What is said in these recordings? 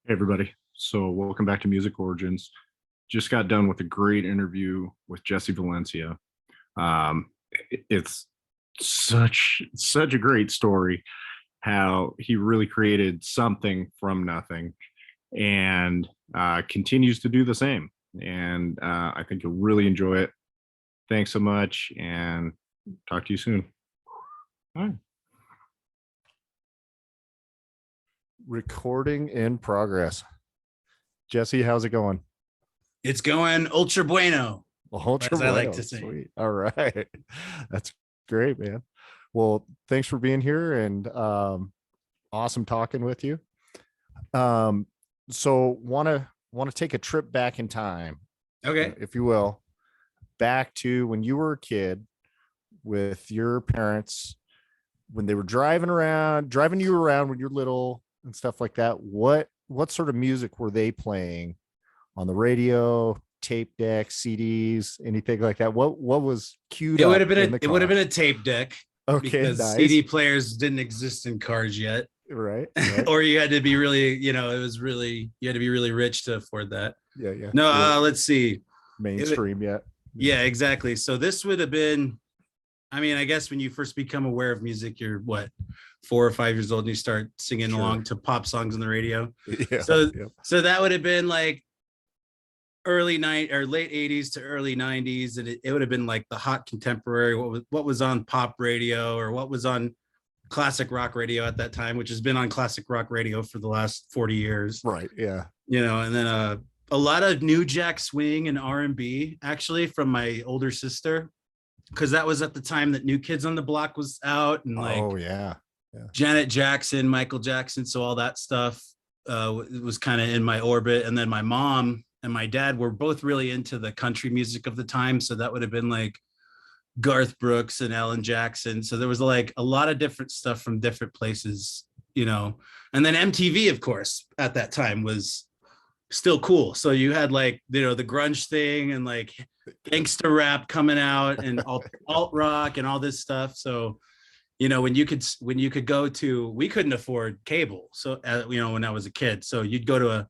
Hey everybody. So welcome back to Music Origins. Just got done with a great interview with Jesse Valencia. It's such a great story how he really created something from nothing and continues to do the same. And I think you'll really enjoy it. Thanks so much and talk to you soon. All right. Recording in progress. Jesse, how's it going? It's going ultra bueno. Ultra as I like to say. Sweet. All right. That's great, man. Well, thanks for being here and awesome talking with you. So want to take a trip back in time. Okay. If you will, back to when you were a kid with your parents, when they were driving you around when you're little and stuff like that. What sort of music were they playing on the radio, tape decks, CDs, anything like that? What was queued up? It would have been a tape deck. Okay, because nice. CD players didn't exist in cars yet. Right. Or you had to be really, you had to be really rich to afford that. Yeah. No, let's see. Mainstream yet. Yeah, exactly. So this would have been, I guess when you first become aware of music, you're what, 4 or 5 years old and you start singing along to pop songs on the radio. Yeah. So that would have been like late 80s to early 90s. And it would have been like the hot contemporary, what was on pop radio or what was on classic rock radio at that time, which has been on classic rock radio for the last 40 years. Right. Yeah. And then a lot of new jack swing and R&B actually from my older sister, because that was at the time that New Kids on the Block was out and Janet Jackson, Michael Jackson. So all that stuff was kind of in my orbit. And then my mom and my dad were both really into the country music of the time. So that would have been like Garth Brooks and Alan Jackson. So there was like a lot of different stuff from different places, and then MTV, of course, at that time was still cool. So you had like, the grunge thing and like gangster rap coming out and alt rock and all this stuff. So, when you could go to, we couldn't afford cable. So, when I was a kid, so you'd go to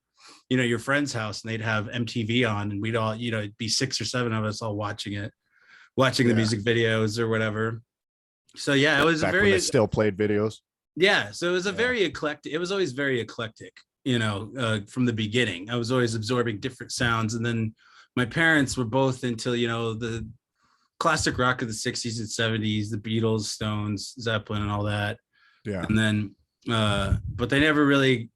your friend's house and they'd have MTV on and we'd all, it'd be 6 or 7 of us all watching the music videos or whatever. So yeah, it was back when they still played videos. Yeah. So it was very eclectic. It was always very eclectic, from the beginning. I was always absorbing different sounds. And then my parents were both into, the classic rock of the 60s and 70s, the Beatles, Stones, Zeppelin, and all that. Yeah. And then, but they never really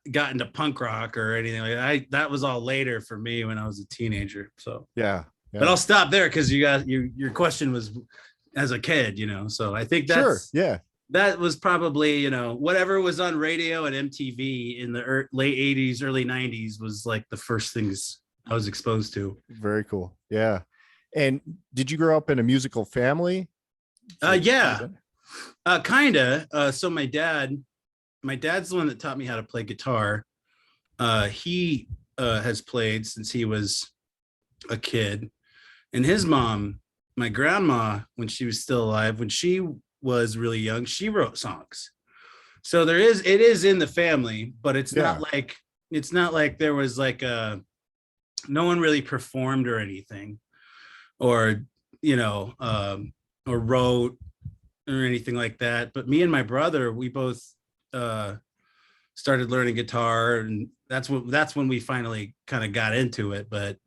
got into punk rock or anything like that. That was all later for me when I was a teenager. So yeah. But I'll stop there because your question was as a kid, So I think that's that was probably whatever was on radio and MTV in the late 80s, early 90s was like the first things I was exposed to. Very cool. Yeah. And did you grow up in a musical family? Yeah, kind of. So my dad's the one that taught me how to play guitar. He has played since he was a kid. And his mom, my grandma, when she was still alive, when she was really young, she wrote songs. So it is in the family, but it's not like there was like no one really performed or anything, or or wrote or anything like that. But me and my brother, we both started learning guitar, and that's when we finally kind of got into it. But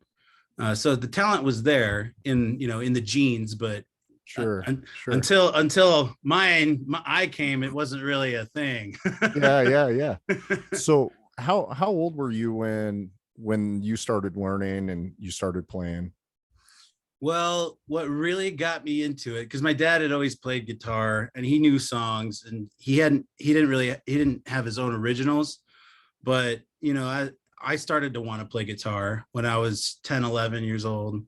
so the talent was there in the genes, but sure. until I came, it wasn't really a thing. Yeah. So how old were you when you started learning and you started playing? Well, what really got me into it, because my dad had always played guitar and he knew songs, and he didn't have his own originals, but I started to want to play guitar when I was 10, 11 years old.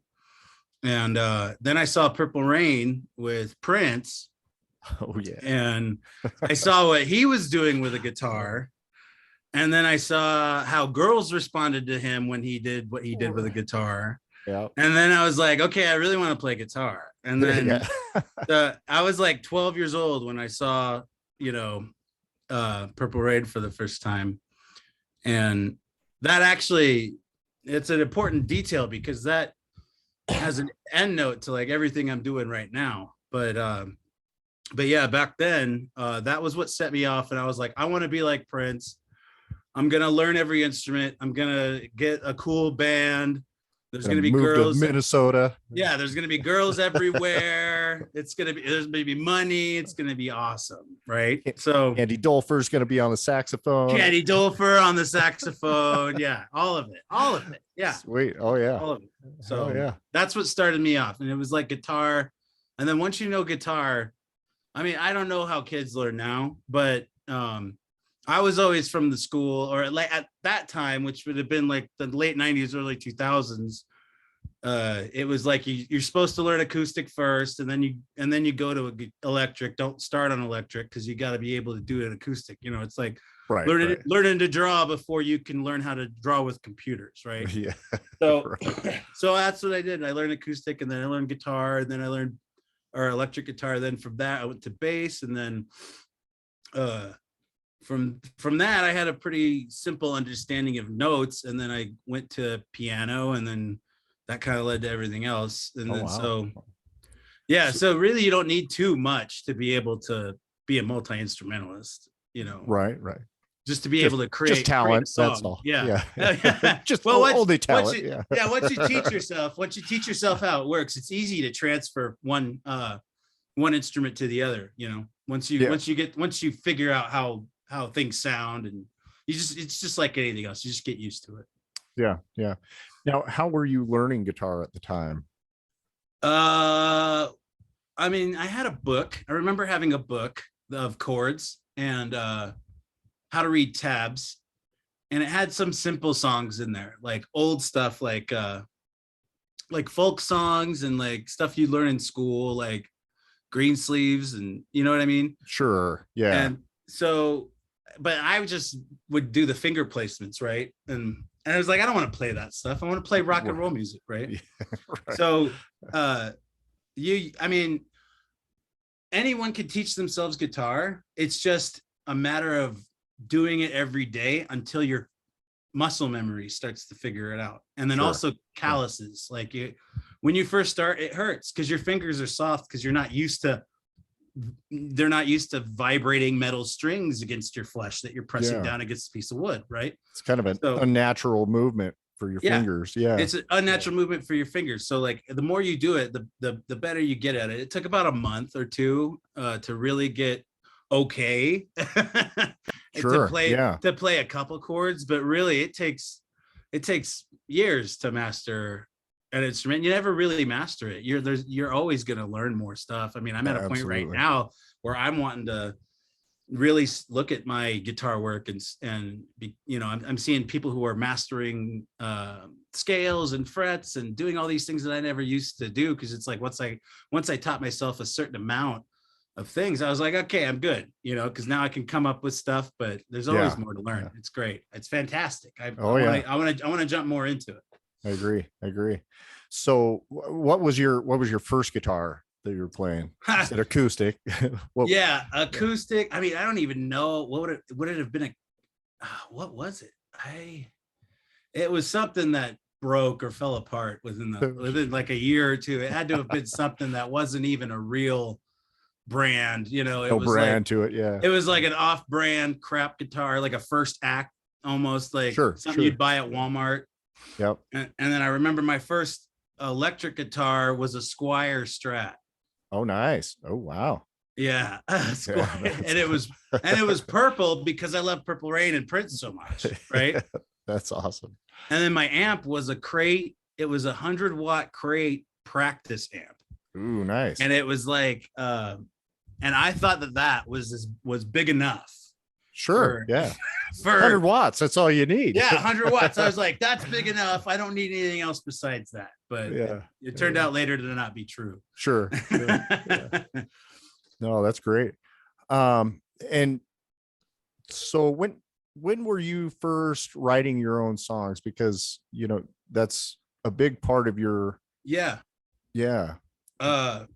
And then I saw Purple Rain with Prince. Oh yeah. And I saw what he was doing with a guitar. And then I saw how girls responded to him when he did what he did with a guitar. Yeah. And then I was like, okay, I really want to play guitar. And then I was like 12 years old when I saw, Purple Rain for the first time. And that actually, it's an important detail because that has an end note to like everything I'm doing right now. But yeah, back then, that was what set me off. And I was like, I want to be like Prince. I'm going to learn every instrument. I'm going to get a cool band. There's going to be girls. To Minnesota. Yeah, there's going to be girls everywhere. There's going to be money. It's going to be awesome. Right. So Andy Dolfer's going to be on the saxophone. Andy Dolfer on the saxophone. Yeah. All of it. All of it. Yeah. Sweet. Oh, yeah. All of it. So that's what started me off. And it was like guitar. And then once you know guitar, I mean, I don't know how kids learn now, but I was always from the school, or like at that time, which would have been like the late 90s, early 2000s. It was like you're supposed to learn acoustic first, and then you go to electric. Don't start on electric because you got to be able to do an acoustic. You know, it's like learning to draw before you can learn how to draw with computers, right? Yeah. So so that's what I did. I learned acoustic, and then I learned guitar, and then I learned electric guitar. Then from that I went to bass, and then from that I had a pretty simple understanding of notes, and then I went to piano, and then that kind of led to everything else. And then so really you don't need too much to be able to be a multi-instrumentalist, you know. Right. Just to be able to create talent. That's all. Yeah. Just only talent. Once you teach yourself how it works, it's easy to transfer one instrument to the other. You know, once you figure out how things sound, and it's just like anything else. You just get used to it. Yeah. Now, how were you learning guitar at the time? I mean, I had a book. I remember having a book of chords and how to read tabs, and it had some simple songs in there, like old stuff, like folk songs and like stuff you learn in school, like Green Sleeves, and you know what I mean? Sure. Yeah. And so, but I just would do the finger placements, right? And I was like, I don't want to play that stuff. I want to play rock and roll music, right? Yeah, right. So I mean, anyone can teach themselves guitar. It's just a matter of doing it every day until your muscle memory starts to figure it out. And then also calluses, like when you first start, it hurts because your fingers are soft because they're not used to vibrating metal strings against your flesh that you're pressing down against a piece of wood, right? It's kind of an unnatural movement for your fingers. Yeah, it's an unnatural movement for your fingers. So like the more you do it, the better you get at it. It took about a month or two to really get okay to play a couple chords, but really it takes years to master an instrument. You never really master it. You're always going to learn more stuff. I mean, I'm at a point right now where I'm wanting to really look at my guitar work and be, you know, I'm seeing people who are mastering scales and frets and doing all these things that I never used to do, because it's like once I taught myself a certain amount of things, I was like, okay, I'm good, you know, because now I can come up with stuff, but there's always more to learn. It's great. It's fantastic. I want to jump more into it. I agree. So what was your first guitar that you were playing? Is it acoustic? Acoustic. I mean, I don't even know would it have been what was it? It was something that broke or fell apart within like a year or two. It had to have been something that wasn't even a real brand, you know. It was brand to it. Yeah, it was like an off-brand crap guitar, like a first act, almost like something you'd buy at Walmart. Yep. And then I remember my first electric guitar was a Squire Strat. Oh, nice. Oh, wow. Yeah. And it was purple because I love Purple Rain and Prince so much, right? That's awesome. And then my amp was a Crate. It was 100-watt Crate practice amp. Ooh, nice. And it was like and I thought that was big enough. Sure. For 100 watts, that's all you need. 100 watts. I was like, that's big enough. I don't need anything else besides that. But it turned out later to not be true. Sure. No, that's great. And so when were you first writing your own songs? Because, you know, that's a big part of your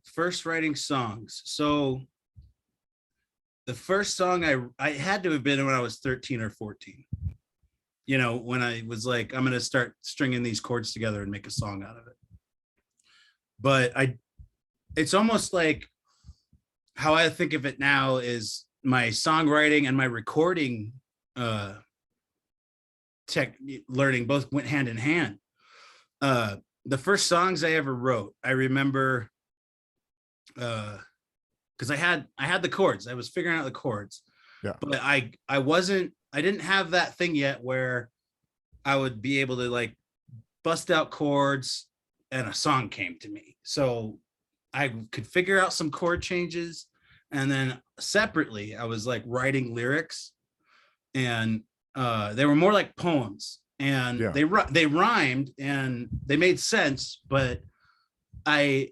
first writing songs. So the first song I had to have been when I was 13 or 14. you know, when I was like, I'm going to start stringing these chords together and make a song out of it. But it's almost like how I think of it now is my songwriting and my recording learning both went hand in hand. The first songs I ever wrote, I remember, because I had the chords. I was figuring out the chords, but I didn't have that thing yet where I would be able to like bust out chords and a song came to me. So I could figure out some chord changes, and then separately I was like writing lyrics, and they were more like poems, and they rhymed and they made sense, but they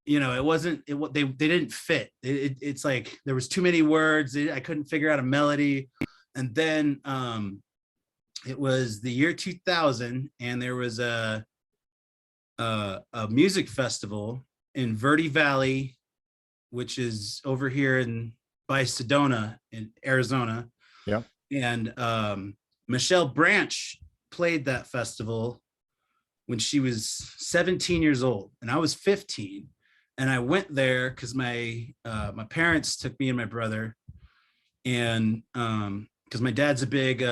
didn't fit. It's like there was too many words. I couldn't figure out a melody. And then it was the year 2000, and there was a music festival in Verde Valley, which is over here by Sedona in Arizona. Yeah. And Michelle Branch played that festival when she was 17 years old, and I was 15. And I went there because my parents took me and my brother, and because my dad's a big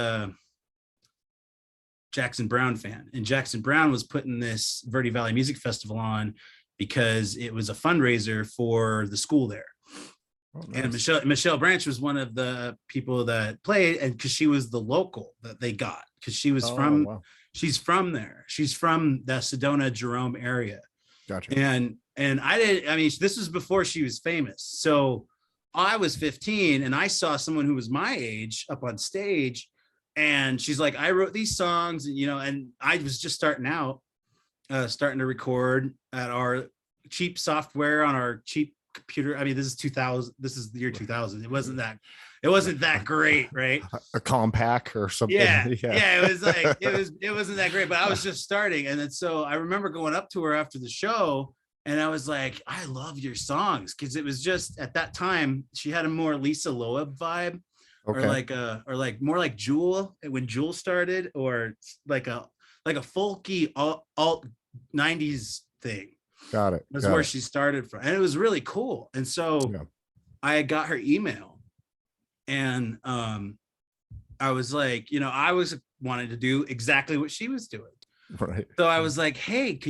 Jackson Browne fan, and Jackson Browne was putting this Verde Valley Music Festival on because it was a fundraiser for the school there. Oh, nice. And Michelle Branch was one of the people that played, and because she was the local that they got, because she was she's from there. She's from the Sedona Jerome area. Gotcha. And this was before she was famous. So I was 15 and I saw someone who was my age up on stage, and she's like, I wrote these songs, and and I was just starting to record at our cheap software on our cheap computer. I mean, this is 2000. This is the year 2000. It wasn't that great, right? A compact or something. Yeah. It was like it wasn't that great, but I was just starting. And then so I remember going up to her after the show, and I was like, I love your songs, because it was just at that time she had a more Lisa Loeb vibe, or like more like Jewel when Jewel started, or like a folky alt 90s thing. Got it. That's where she started from, and it was really cool. And so I got her email, and I was like, I was wanting to do exactly what she was doing. Right. So I was like, hey,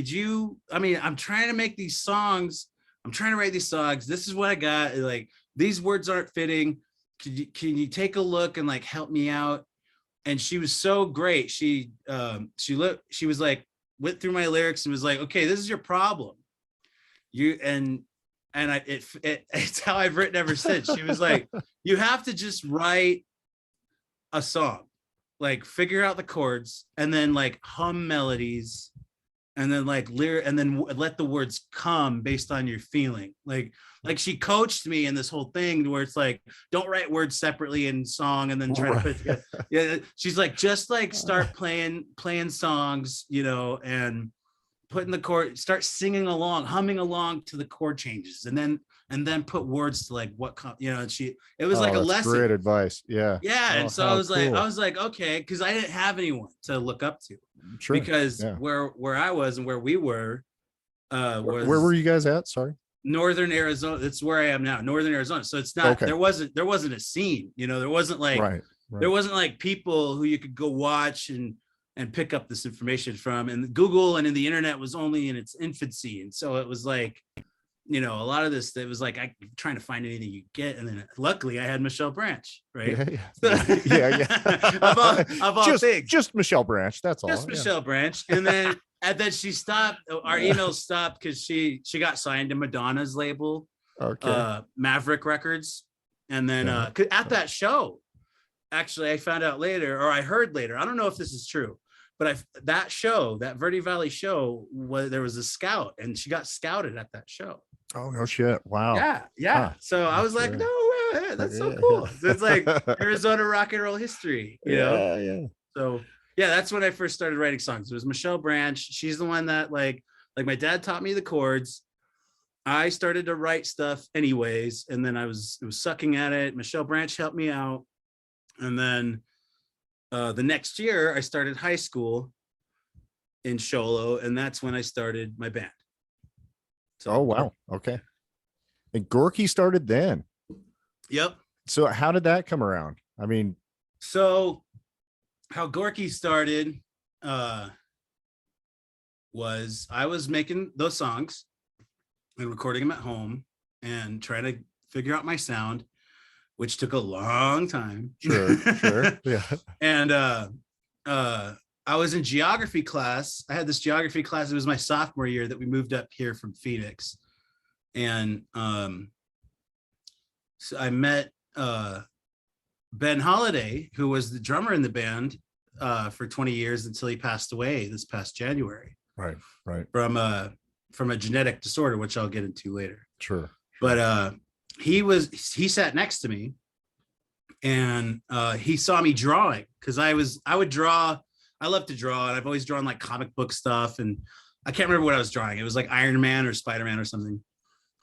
I'm trying to make these songs. I'm trying to write these songs. This is what I got. Like, these words aren't fitting. Can you take a look and like help me out? And she was so great. She was like, went through my lyrics and was like, okay, this is your problem. It's how I've written ever since. She was like, you have to just write a song, like figure out the chords, and then like hum melodies, and then like lyric, and then let the words come based on your feeling. Like she coached me in this whole thing where it's like, don't write words separately in song and then try to put it together. Yeah, she's like, just like start playing songs, and putting the chord, start singing along, humming along to the chord changes, and then put words to like what it was like a lesson. Great advice. Yeah. And so I was like, okay, because I didn't have anyone to look up to. Sure. Because where I was and where we were, where were you guys at? Sorry. Northern Arizona. That's where I am now, Northern Arizona. So it's not, there wasn't a scene, there wasn't like, there wasn't like people who you could go watch and pick up this information from. And Google and in the internet was only in its infancy. And so it was like, a lot of this, it was like, I'm trying to find anything you get. And then luckily I had Michelle Branch, right? Yeah. of all things. Just Michelle Branch. That's all. Just Michelle Branch. And then she stopped, our emails stopped because she got signed to Madonna's label, Maverick Records. And then at that show, actually I found out later, or I heard later, I don't know if this is true, but that Verde Valley show, there was a scout, and she got scouted at that show. Oh, no shit. Wow. Yeah. So I was like, no way, that's so cool. So it's like Arizona rock and roll history, you know? Yeah. So that's when I first started writing songs. It was Michelle Branch. She's the one that like my dad taught me the chords. I started to write stuff anyways, and then it was sucking at it. Michelle Branch helped me out. And then the next year I started high school in Sholo, and that's when I started my band. So, oh wow, okay. And Gorky started then. Yep. So how did that come around? I mean, so how Gorky started was I was making those songs and recording them at home and trying to figure out my sound, which took a long time. Sure. Yeah. And I was in geography class. I had this geography class. It was my sophomore year that we moved up here from Phoenix. And so I met Ben Holiday, who was the drummer in the band for 20 years until he passed away this past January. Right. From a genetic disorder, which I'll get into later. Sure. But he sat next to me, and he saw me drawing because I would draw. I love to draw, and I've always drawn like comic book stuff, and I can't remember what I was drawing. It was like Iron Man or Spider-Man or something.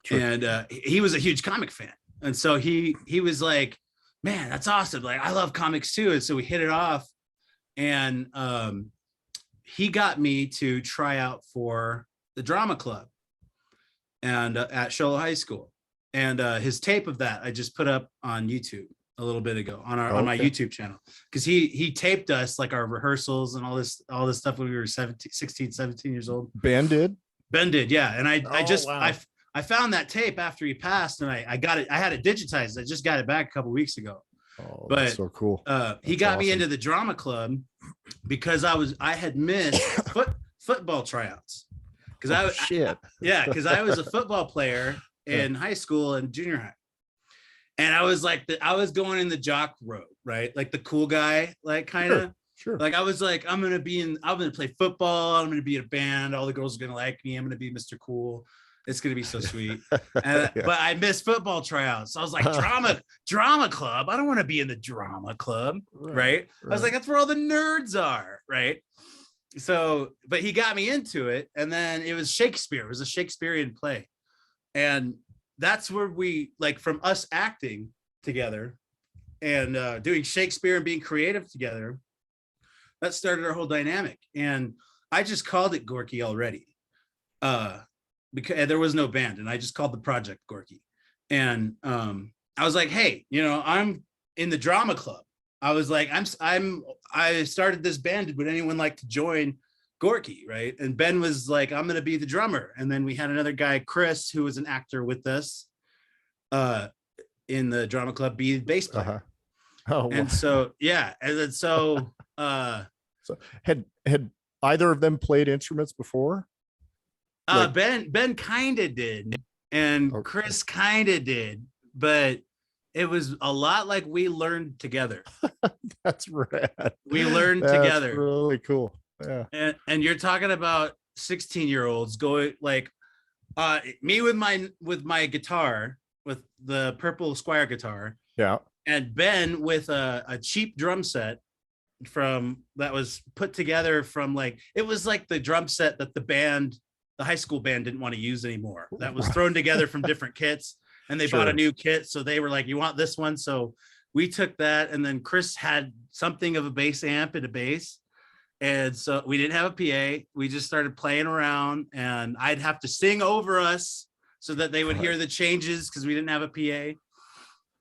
Sure. And he was a huge comic fan, and so he was like, "Man, that's awesome! Like I love comics too." And so we hit it off, and he got me to try out for the drama club, and at Sholo High School, and his tape of that I just put up on YouTube a little bit ago on my YouTube channel, because he taped us like our rehearsals and all this stuff when we were 16, 17 years old. Ben did, yeah. And I found that tape after he passed, and I got it. I had it digitized. I just got it back a couple weeks ago. Oh, that's so cool. He got me into the drama club because I had missed football tryouts. Because I was a football player in high school and junior high. And I was like, I was going in the jock road, right? Like the cool guy, like kind of. Sure. Like I was like, I'm going to play football. I'm going to be in a band. All the girls are going to like me. I'm going to be Mr. Cool. It's going to be so sweet. And, but I missed football tryouts. So I was like, drama club. I don't want to be in the drama club. Right. I was like, that's where all the nerds are. Right. So, but he got me into it. And then it was Shakespeare. It was a Shakespearean play. And that's where we, like, from us acting together and doing Shakespeare and being creative together, that started our whole dynamic. And I just called it Gorky already, because there was no band, and I just called the project Gorky. And I was like, hey, I'm in the drama club. I was like, I started this band. Would anyone like to join Gorky, right? And Ben was like, I'm gonna be the drummer. And then we had another guy, Chris, who was an actor with us in the drama club, be the bass player. Oh, and so and then so had either of them played instruments before? Ben kind of did, and Chris kind of did, but it was a lot like we learned together. That's rad. We learned together. Really cool. Yeah. And you're talking about 16-year-olds going like me with my guitar, with the purple Squire guitar. Yeah. And Ben with a cheap drum set that was put together from, like, it was like the drum set that the high school band didn't want to use anymore. That was thrown together from different kits, and they bought a new kit. So they were like, you want this one? So we took that. And then Chris had something of a bass amp and a bass. And so we didn't have a PA. We just started playing around, and I'd have to sing over us so that they would hear the changes, because we didn't have a PA.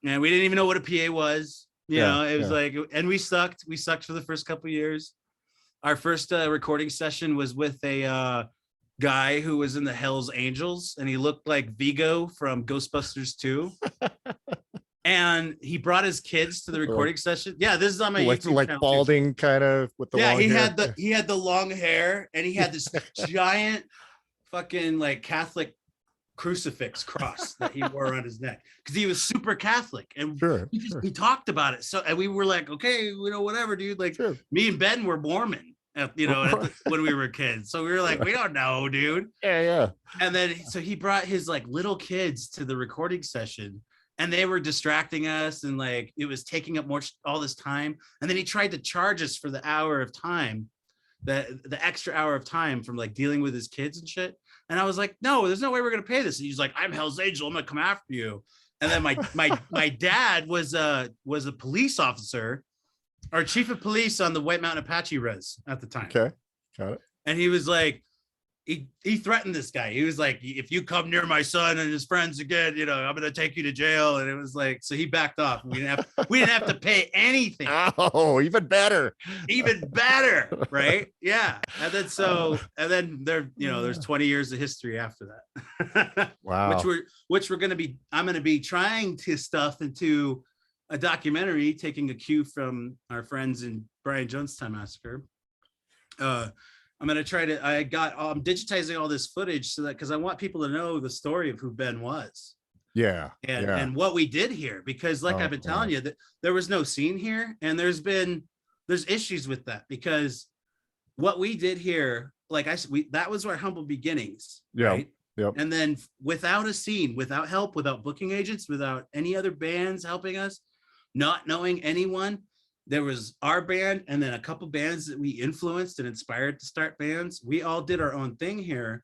And we didn't even know what a PA was. It was like, and we sucked for the first couple of years. Our first recording session was with a guy who was in the Hells Angels, and he looked like Vigo from Ghostbusters 2. And he brought his kids to the recording session. Yeah, this is on my YouTube like channel, balding kind of with the long hair. He had the long hair, and he had this giant fucking like Catholic crucifix cross that he wore around his neck, because he was super Catholic, and he talked about it. So, and we were like, okay, whatever, dude. Like, me and Ben were Mormon, when we were kids. So we were like, we don't know, dude. Yeah. And then so he brought his like little kids to the recording session, and they were distracting us, and like it was taking up all this time. And then he tried to charge us for the hour of time, the extra hour of time from like dealing with his kids and shit. And I was like, no, there's no way we're gonna pay this. And he's like, I'm Hell's Angel, I'm gonna come after you. And then my dad was a police officer our chief of police on the White Mountain Apache res at the time. Okay, got it. And he was like, he threatened this guy. He was like, if you come near my son and his friends again, you know, I'm gonna take you to jail. And it was like, so he backed off. We didn't have to pay anything. Oh, even better. Even better, right? Yeah. And then there, you know, there's 20 years of history after that. Wow. Which I'm gonna be trying to stuff into a documentary, taking a cue from our friends in Brian Jonestown Massacre. I'm digitizing all this footage so that, because I want people to know the story of who Ben was. Yeah. And what we did here, because like I've been telling you, that there was no scene here, and there's issues with that, because what we did here, like that was our humble beginnings. Yeah. Right? Yep. And then without a scene, without help, without booking agents, without any other bands helping us, not knowing anyone, there was our band and then a couple bands that we influenced and inspired to start bands. We all did our own thing here.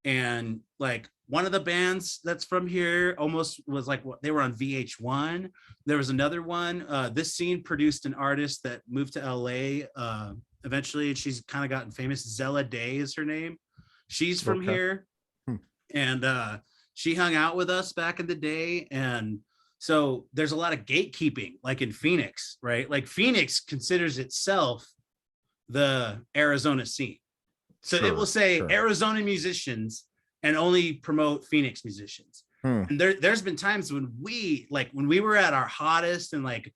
And like one of the bands that's from here almost was like, they were on VH1. There was another one. This scene produced an artist that moved to LA eventually, and she's kind of gotten famous. Zella Day is her name. She's from here. And she hung out with us back in the day. And so there's a lot of gatekeeping, like in Phoenix, right? Like Phoenix considers itself the Arizona scene. So it will say Arizona musicians and only promote Phoenix musicians. And there's been times when we were at our hottest and like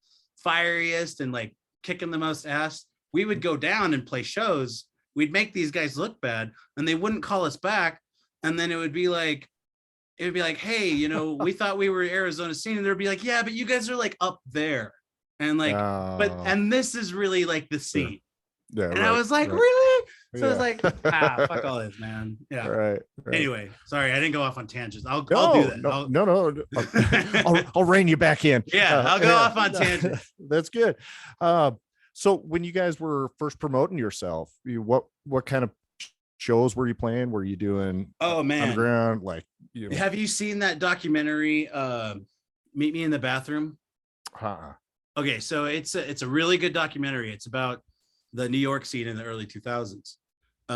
fieriest and like kicking the most ass, we would go down and play shows. We'd make these guys look bad and they wouldn't call us back. And then it would be like, hey, you know, we thought we were Arizona scene, and they'd be like, yeah, but you guys are like up there, and like, and this is really like the scene. Yeah. And I was like, really? So I was like, fuck all this, man. Yeah. Right. Anyway, sorry, I didn't go off on tangents. I'll do that. I'll rein you back in. Yeah, I'll go off on tangents. That's good. So when you guys were first promoting yourself, what kind of shows were you playing? Were you doing underground? Like, have you seen that documentary Meet Me in the Bathroom? Okay, so it's a really good documentary. It's about the New York scene in the early 2000s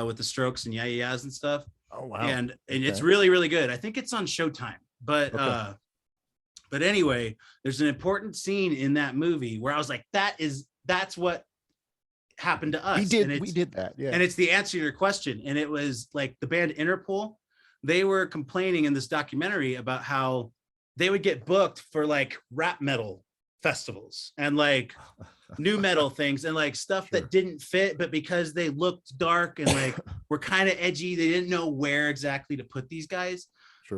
with the Strokes and Yeah-Yeahs and stuff. Oh wow. And it's really, really good. I think it's on Showtime. But anyway, there's an important scene in that movie where I was like, that's what happened to us. We did that. Yeah. And it's the answer to your question. And it was like the band Interpol, they were complaining in this documentary about how they would get booked for like rap metal festivals and like new metal things and like stuff that didn't fit, but because they looked dark and like were kind of edgy, they didn't know where exactly to put these guys.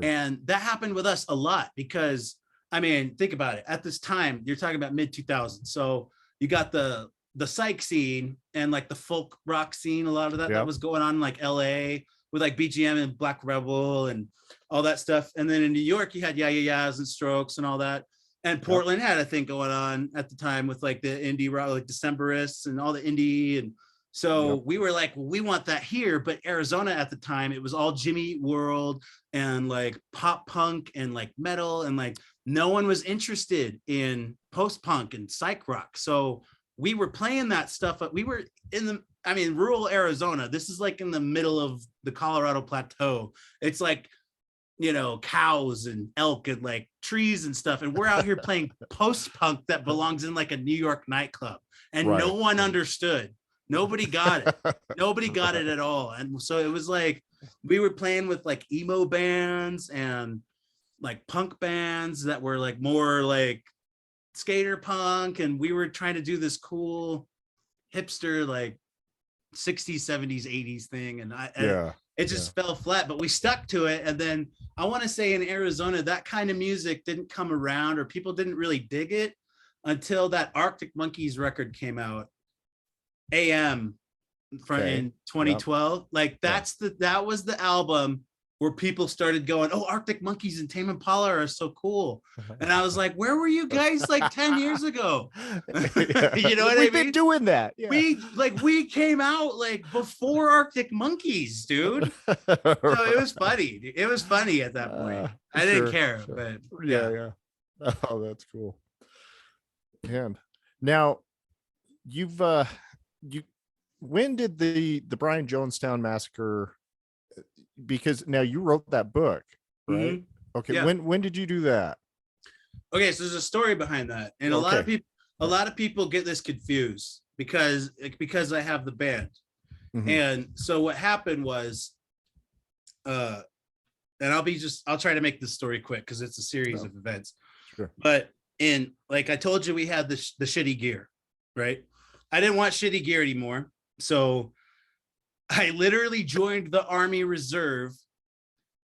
And that happened with us a lot because, I mean, think about it. At this time, you're talking about mid 2000s. So you got the psych scene and like the folk rock scene, a lot of that was going on in like LA with like BGM and Black Rebel and all that stuff. And then in New York, you had Yeah-Yeahs and Strokes and all that. And Portland had a thing going on at the time with like the indie rock, like Decemberists and all the indie. And so we were like, well, we want that here. But Arizona at the time, it was all Jimmy World and like pop punk and like metal. And like no one was interested in post-punk and psych rock. So we were playing that stuff. We were in rural Arizona. This is like in the middle of the Colorado Plateau. It's like, you know, cows and elk and like trees and stuff. And we're out here playing post-punk that belongs in like a New York nightclub. And no one understood. Nobody got it. Nobody got it at all. And so it was like, we were playing with like emo bands and like punk bands that were like more like skater punk, and we were trying to do this cool hipster like 60s 70s 80s thing, and it just fell flat, but we stuck to it. And then I want to say in Arizona that kind of music didn't come around, or people didn't really dig it until that Arctic Monkeys record came out, AM, in 2012. Like that was the album where people started going, oh, Arctic Monkeys and Tame Impala are so cool. And I was like, where were you guys like 10 years ago? You know what I mean? We've been doing that. Yeah. We came out like before Arctic Monkeys, dude. So it was funny. It was funny at that point. I didn't care, but yeah. Oh, that's cool. And now you've you when did the Brian Jonestown massacre, because now you wrote that book, right? Mm-hmm. Okay. Yeah. When did you do that? Okay, so there's a story behind that, and a lot of people get this confused because I have the band. Mm-hmm. And so what happened was, and I'll try to make this story quick because it's a series of events. Sure. But in, like I told you, we had the shitty gear, right? I didn't want shitty gear anymore, so I literally joined the Army Reserve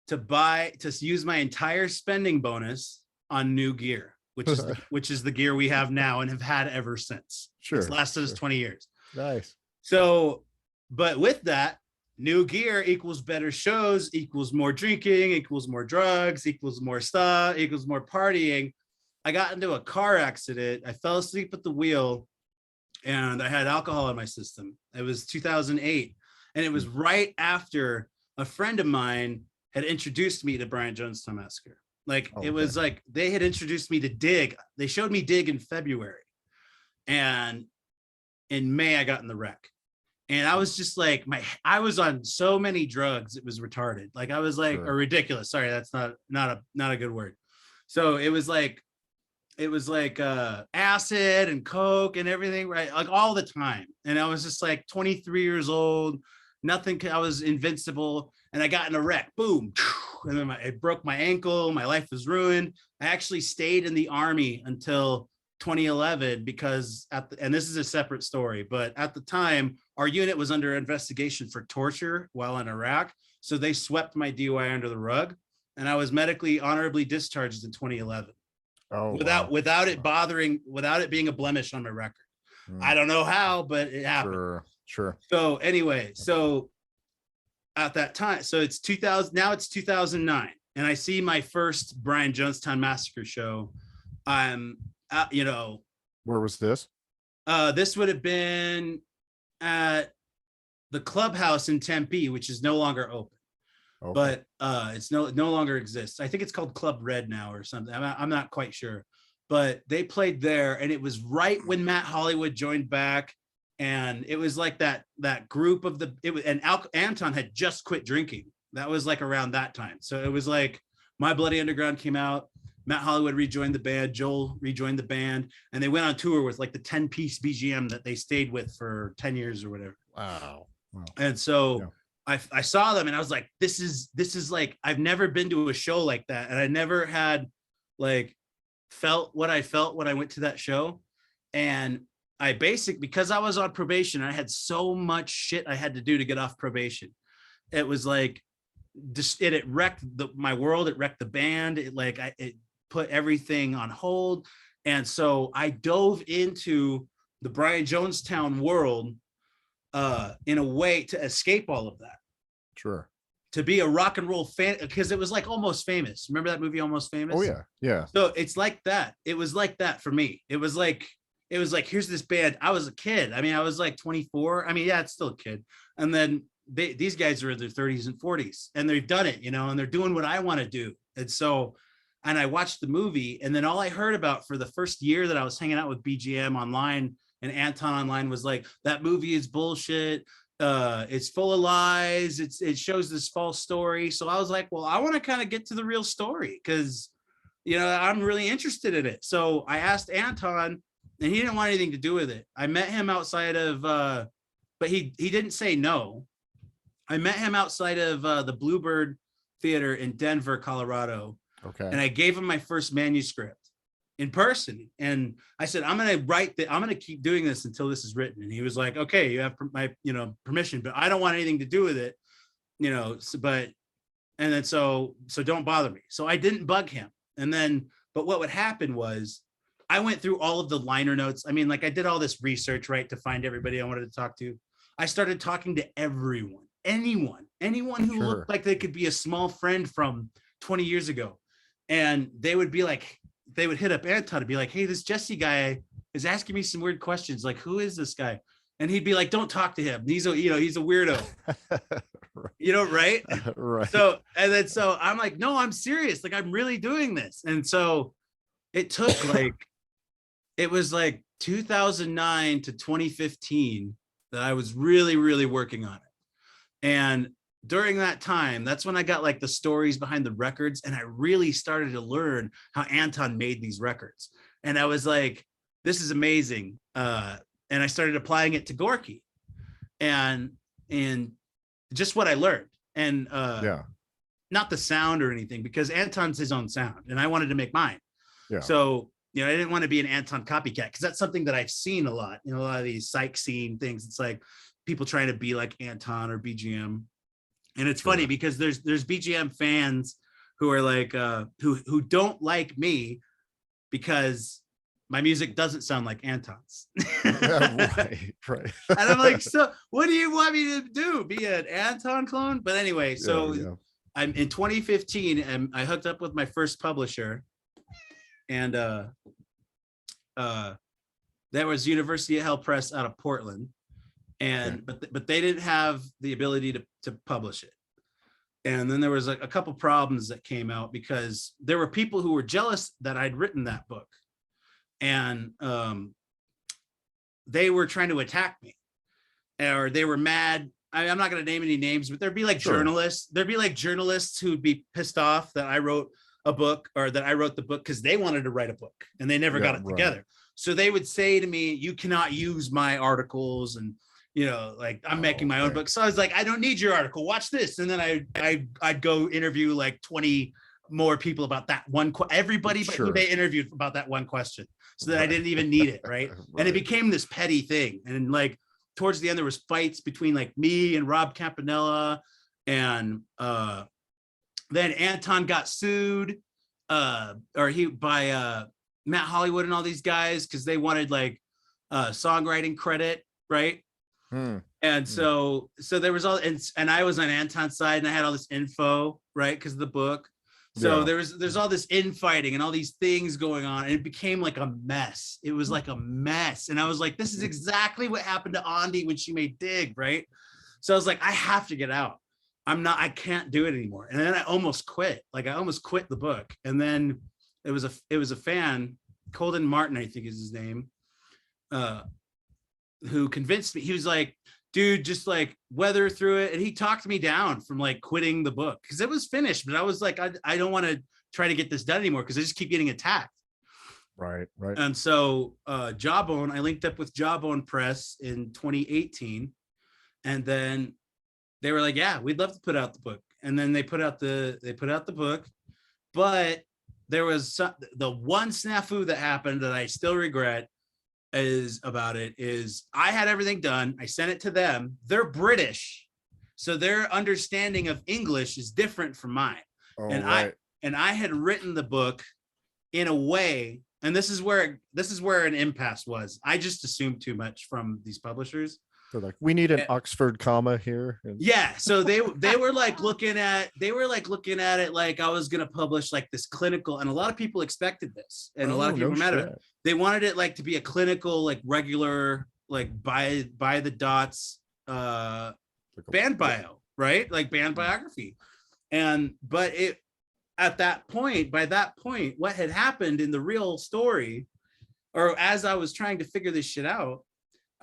to use my entire spending bonus on new gear, which is the gear we have now and have had ever since. Sure. It's lasted us 20 years. Nice. So, but with that, new gear equals better shows, equals more drinking, equals more drugs, equals more stuff, equals more partying. I got into a car accident. I fell asleep at the wheel and I had alcohol in my system. It was 2008. And it was right after a friend of mine had introduced me to Brian Jonestown Massacre. Like, it was like they had introduced me to Dig. They showed me Dig in February. And in May, I got in the wreck. And I was just like, I was on so many drugs, it was retarded. Like, I was like, or ridiculous. Sorry, that's not a good word. So it was like acid and coke and everything, right? Like all the time. And I was just like 23 years old, nothing. I was invincible. And I got in a wreck, boom. And then it broke my ankle. My life was ruined. I actually stayed in the Army until 2011 because and this is a separate story, but at the time, our unit was under investigation for torture while in Iraq. So they swept my DUI under the rug, and I was medically honorably discharged in 2011. Without it being a blemish on my record. I don't know how, but it happened. Sure. So anyway, at that time, so it's 2000, now it's 2009, and I see my first Brian Jonestown Massacre show. Where was this? This would have been at the clubhouse in Tempe, which is no longer open. Okay. But it's no longer exists. I think it's called Club Red now or something. I'm not quite sure, but they played there, and it was right when Matt Hollywood joined back, and it was like that group of Anton had just quit drinking. That was like around that time. So it was like My Bloody Underground came out. Matt Hollywood rejoined the band. Joel rejoined the band, and they went on tour with like the 10-piece BGM that they stayed with for 10 years or whatever. Wow. And so I saw them, and I was like, this is like, I've never been to a show like that. And I never had like felt what I felt when I went to that show. And I because I was on probation, I had so much shit I had to do to get off probation. It was like, it wrecked my world. It wrecked the band. It put everything on hold. And so I dove into the Brian Jonestown world in a way to escape all of that. Sure. To be a rock and roll fan, because it was like Almost Famous. Remember that movie, Almost Famous? Oh yeah. Yeah. So it's like that. It was like that for me. It was like, here's this band. I was a kid. I mean, I was like 24. I mean, yeah, it's still a kid. And then these guys are in their 30s and 40s, and they've done it, and they're doing what I want to do. And so, and I watched the movie, and then all I heard about for the first year that I was hanging out with BGM online and Anton online was like, that movie is bullshit. It's full of lies. It shows this false story. So I was like, well, I want to kind of get to the real story because, I'm really interested in it. So I asked Anton, and he didn't want anything to do with it. I met him outside of, but he didn't say no. I met him outside of the Bluebird Theater in Denver, Colorado. Okay. And I gave him my first manuscript in person. And I said, I'm going to keep doing this until this is written. And he was like, okay, you have my, permission, but I don't want anything to do with it, so don't bother me. So I didn't bug him. And then, but what would happen was I went through all of the liner notes. I mean, like I did all this research, right, to find everybody I wanted to talk to. I started talking to everyone. Anyone who looked like they could be a small friend from 20 years ago. And they would hit up Anton and be like, hey, this Jesse guy is asking me some weird questions. Like, who is this guy? And he'd be like, don't talk to him. He's a weirdo, right? Right. So I'm like, no, I'm serious. Like, I'm really doing this. And so it took it was like 2009 to 2015 that I was really, really working on it. And during that time, that's when I got like the stories behind the records. And I really started to learn how Anton made these records. And I was like, this is amazing. And I started applying it to Gorky and just what I learned. And not the sound or anything, because Anton's his own sound and I wanted to make mine. Yeah. So, I didn't want to be an Anton copycat, because that's something that I've seen a lot, a lot of these psych scene things. It's like people trying to be like Anton or BGM. And it's funny because there's BGM fans who are like, who don't like me because my music doesn't sound like Anton's. Right. And I'm like, so what do you want me to do? Be an Anton clone? But anyway, so I'm in 2015 and I hooked up with my first publisher, and that was University of Hell Press out of Portland. And but they didn't have the ability to publish it. And then there was a couple problems that came out, because there were people who were jealous that I'd written that book, and they were trying to attack me, or they were mad. I'm not going to name any names, but there'd be like journalists. There'd be like journalists who'd be pissed off that I wrote a book, or that I wrote the book, because they wanted to write a book and they never got it together. So they would say to me, you cannot use my articles, and like I'm making my own book. So I was like, I don't need your article. Watch this. And then I'd go interview like 20 more people about that one. Everybody but who they interviewed about that one question, so that I didn't even need it. Right. And it became this petty thing. And like towards the end, there was fights between like me and Rob Campanella, and then Anton got sued by Matt Hollywood and all these guys, because they wanted like songwriting credit, right? And so there was all, and I was on Anton's side, and I had all this info, right, because of the book. So there's all this infighting and all these things going on, and it became like a mess. It was like a mess, and I was like, this is exactly what happened to Andi when she made Dig, right? So I was like, I have to get out. I can't do it anymore. And then I almost quit. Like I almost quit the book. And then it was a fan, Colden Martin, I think is his name, who convinced me. He was like, dude, just like weather through it. And he talked me down from like quitting the book, because it was finished. But I was like, I don't want to try to get this done anymore, because I just keep getting attacked. Right. And so Jawbone, I linked up with Jawbone Press in 2018. And then they were like, yeah, we'd love to put out the book. And then they put out the book. But there was the one snafu that happened that I still regret is I had everything done. I sent it to them. They're British, so their understanding of English is different from mine. I had written the book in a way, and this is where an impasse was. I just assumed too much from these publishers. They're like, we need an Oxford comma here. Yeah. So they were like looking at it like I was going to publish like this clinical, and a lot of people expected this, and a lot of people were mad at it. They wanted it like to be a clinical, like regular, like by the dots, band bio, right? Like band biography. But by that point, what had happened in the real story, or as I was trying to figure this shit out,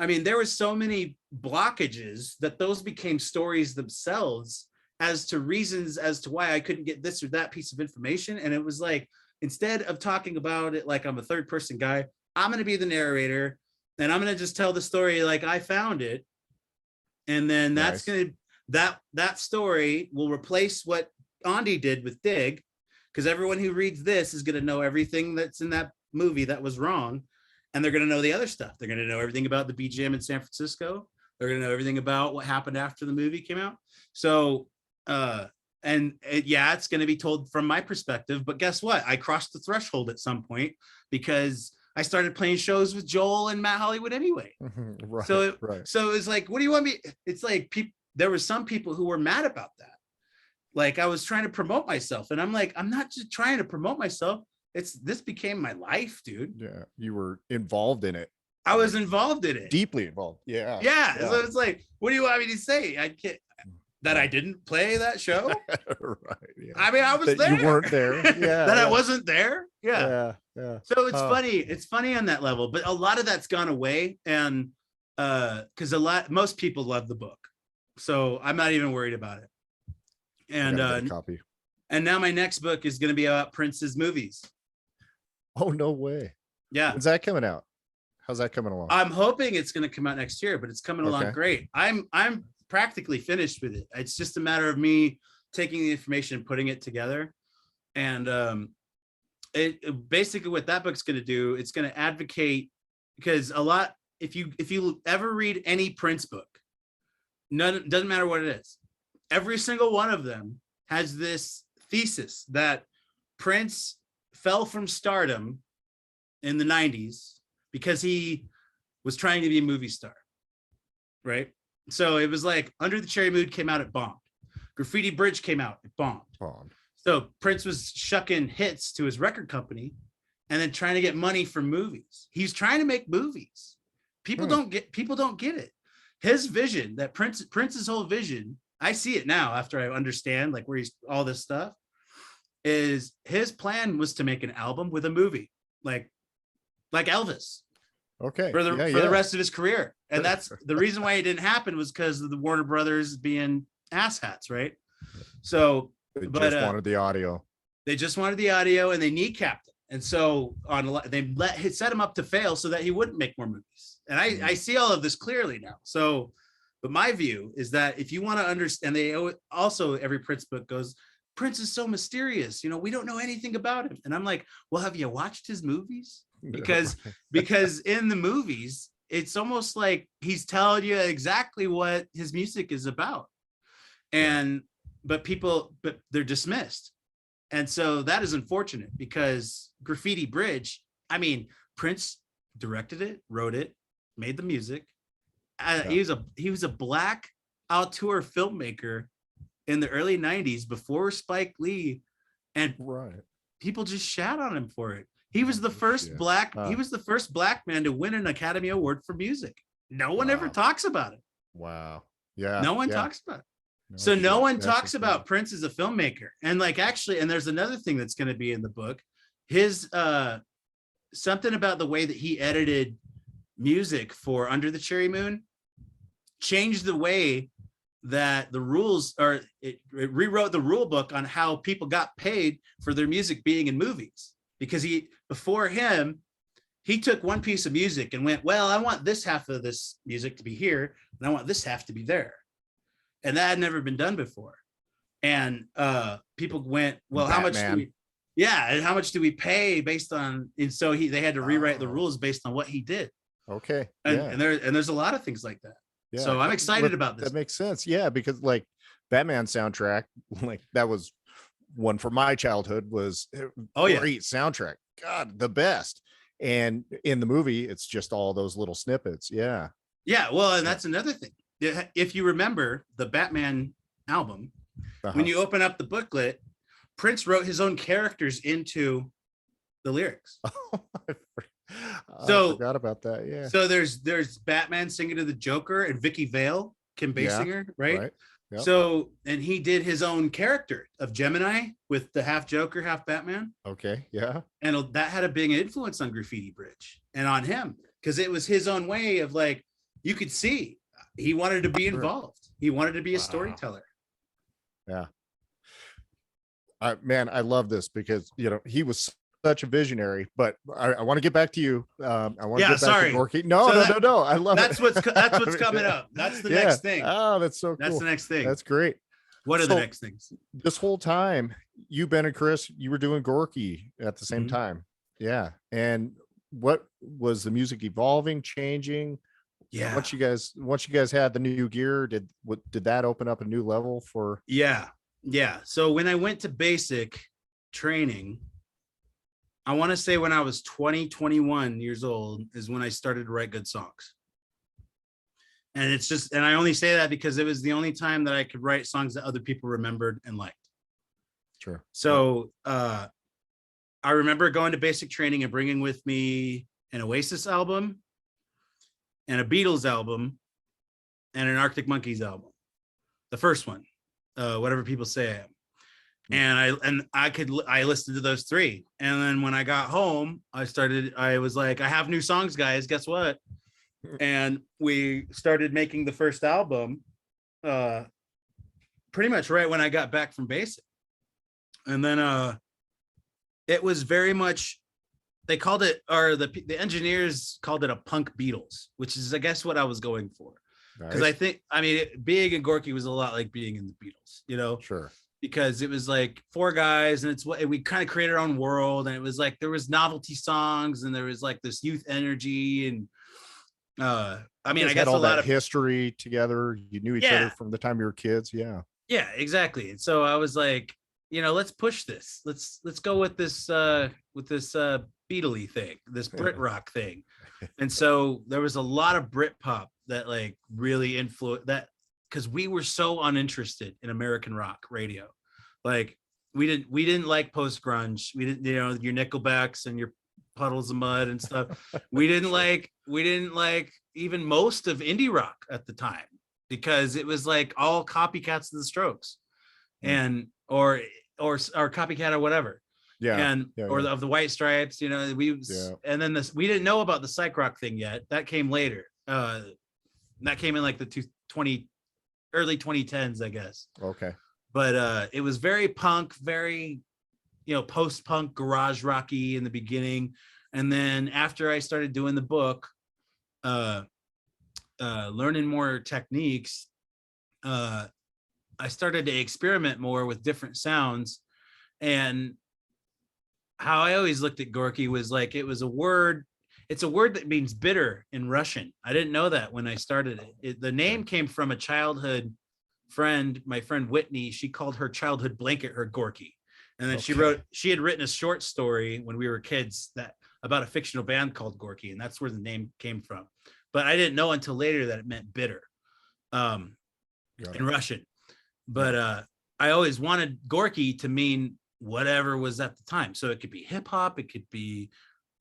I mean, there were so many blockages that those became stories themselves as to reasons as to why I couldn't get this or that piece of information. And it was like, instead of talking about it like I'm a third person guy, I'm going to be the narrator, and I'm going to just tell the story like I found it. And then that's going to, that story will replace what Andi did with Dig, because everyone who reads this is going to know everything that's in that movie that was wrong. And they're going to know the other stuff. They're going to know everything about the BGM in San Francisco. They're going to know everything about what happened after the movie came out. So, it's going to be told from my perspective. But guess what? I crossed the threshold at some point, because I started playing shows with Joel and Matt Hollywood anyway. So it was like, what do you want me? It's like there were some people who were mad about that. Like I was trying to promote myself, and I'm like, I'm not just trying to promote myself. This became my life, dude. Yeah, you were involved in it. I was involved in it. Deeply involved. Yeah. So it's like, what do you want me to say? I can't, that I didn't play that show. Right. Yeah. I mean, I was there. You weren't there. Yeah. I wasn't there. Yeah. Yeah. So it's funny. It's funny on that level, but a lot of that's gone away. And because most people love the book. So I'm not even worried about it. And get a copy. And now my next book is going to be about Prince's movies. Oh, no way. Yeah. When's that coming out? How's that coming along? I'm hoping it's going to come out next year, but it's coming along great. I'm practically finished with it. It's just a matter of me taking the information and putting it together. And it basically what that book's going to do, it's going to advocate, because a lot, if you ever read any Prince book, doesn't matter what it is, every single one of them has this thesis that Prince fell from stardom in the 90s because he was trying to be a movie star, right? So it was like Under the Cherry Moon came out, it bombed. Graffiti Bridge came out, it bombed. So Prince was shucking hits to his record company and then trying to get money from movies. He's trying to make movies. People don't get it. His vision, that Prince's whole vision, I see it now after I understand like where he's all this stuff, is his plan was to make an album with a movie, like Elvis. Okay. For the rest of his career. And that's the reason why it didn't happen, was because of the Warner Brothers being asshats, right? So they just wanted the audio. They just wanted the audio and they kneecapped it. And so they set him up to fail so that he wouldn't make more movies. And I see all of this clearly now. So, but my view is that if you want to understand, they also, every Prince book goes, Prince is so mysterious. You know, we don't know anything about him. And I'm like, well, have you watched his movies? Because in the movies, it's almost like he's telling you exactly what his music is about. But they're dismissed. And so that is unfortunate, because Graffiti Bridge, I mean, Prince directed it, wrote it, made the music. He was a black auteur filmmaker in the early 90s before Spike Lee, and people just shat on him for it. He was the first he was the first black man to win an Academy Award for music. No one ever talks about it. Wow. Yeah. No one talks about it. No one talks about Prince as a filmmaker. And like, actually, and there's another thing that's going to be in the book, his something about the way that he edited music for Under the Cherry Moon changed the way that the rules are. It rewrote the rule book on how people got paid for their music being in movies, because before him, he took one piece of music and went, well, I want this half of this music to be here, and I want this half to be there. And that had never been done before. And people went, well, how much do we pay based on, and so they had to rewrite the rules based on what he did. Okay. And there's a lot of things like that. Yeah. So I'm excited about this. That makes sense. Yeah, because like Batman soundtrack, like that was one for my childhood, was great soundtrack. God, the best. And in the movie, it's just all those little snippets. Yeah. Yeah. Well, and that's another thing. If you remember the Batman album, when you open up the booklet, Prince wrote his own characters into the lyrics. I forgot about that. Yeah. So there's Batman singing to the Joker and Vicky Vale, Kim Basinger, right? Yep. So, and he did his own character of Gemini with the half Joker, half Batman. Okay. Yeah. And that had a big influence on Graffiti Bridge and on him, because it was his own way of, like, you could see he wanted to be involved. He wanted to be a storyteller. Yeah. Man, I love this, because, you know, he was such a visionary, but I want to get back to you. I want to get back to Gorky. No. I love that's it. That's what's coming up. That's the next thing. Oh, that's so cool. That's the next thing. That's great. What are the next things? This whole time, you, Ben, and Chris, you were doing Gorky at the same time. Yeah. And what was the music evolving, changing? Yeah. Once you guys had the new gear, did that open up a new level for? Yeah. So when I went to basic training, I want to say when I was 21 years old is when I started to write good songs. And and I only say that because it was the only time that I could write songs that other people remembered and liked. Sure. So I remember going to basic training and bringing with me an Oasis album and a Beatles album and an Arctic Monkeys album. The first one, Whatever People Say I Am. And I listened to those three. And then when I got home, I was like, I have new songs, guys. Guess what? And we started making the first album pretty much right when I got back from basic. And then it was very much, they called it, or the engineers called it a punk Beatles, which is, I guess, what I was going for. Because I think, I mean, being in Gorky was a lot like being in the Beatles, you know? Sure. Because it was like four guys, and we kind of created our own world, and it was like there was novelty songs, and there was like this youth energy, and I mean, I guess all a lot that of history together. You knew each other from the time you were kids. Yeah, exactly. And so I was like, you know, let's push this. Let's go with this Beatle-y thing, this Brit rock thing. And so there was a lot of Brit pop that like really influenced that, because we were so uninterested in American rock radio. Like we didn't like post grunge. We didn't, you know, your Nickelbacks and your Puddles of Mud and stuff. We didn't like even most of indie rock at the time, because it was like all copycats of the Strokes, and or copycat or whatever. Of the White Stripes, you know, and then we didn't know about the psych rock thing yet. That came later. That came in like the early 2010s, I guess. Okay. But it was very punk, very, you know, post-punk, garage rocky in the beginning. And then after I started doing the book, learning more techniques, I started to experiment more with different sounds. And how I always looked at Gorky was like, it's a word that means bitter in Russian. I didn't know that when I started it. The name came from a childhood friend, my friend Whitney. She called her childhood blanket her Gorky. And then she had written a short story when we were kids about a fictional band called Gorky, and that's where the name came from. But I didn't know until later that it meant bitter in Russian. But I always wanted Gorky to mean whatever was at the time. So it could be hip hop, it could be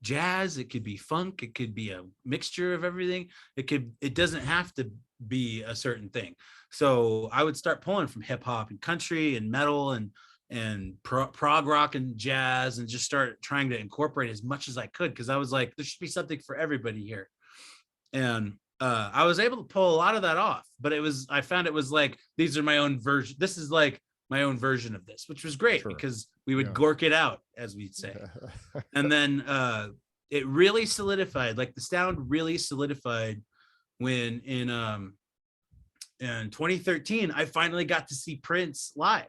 jazz, it could be funk, it could be a mixture of everything. It doesn't have to be a certain thing. So I would start pulling from hip hop and country and metal and prog rock and jazz, and just start trying to incorporate as much as I could, because I was like, there should be something for everybody here. And I was able to pull a lot of that off, but I found it was like, these are my own version. This is like my own version of this, which was great because we would gork it out, as we'd say. And then it really solidified, like the sound really solidified when in 2013, I finally got to see Prince live.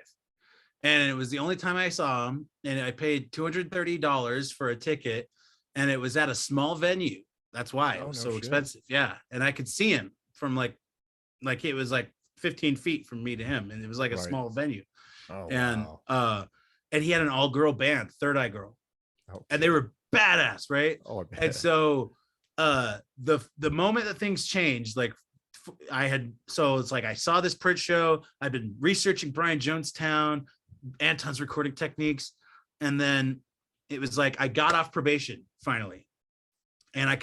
And it was the only time I saw him, and I paid $230 for a ticket, and it was at a small venue. That's why it was so expensive. Yeah. And I could see him from like it was like 15 feet from me to him, and it was like a small venue. And he had an all-girl band, Third Eye Girl, and they were badass, right? And so the moment that things changed, like it's like I saw this Prince show, I've been researching Brian Jonestown, Anton's recording techniques, and then it was like I got off probation finally, and I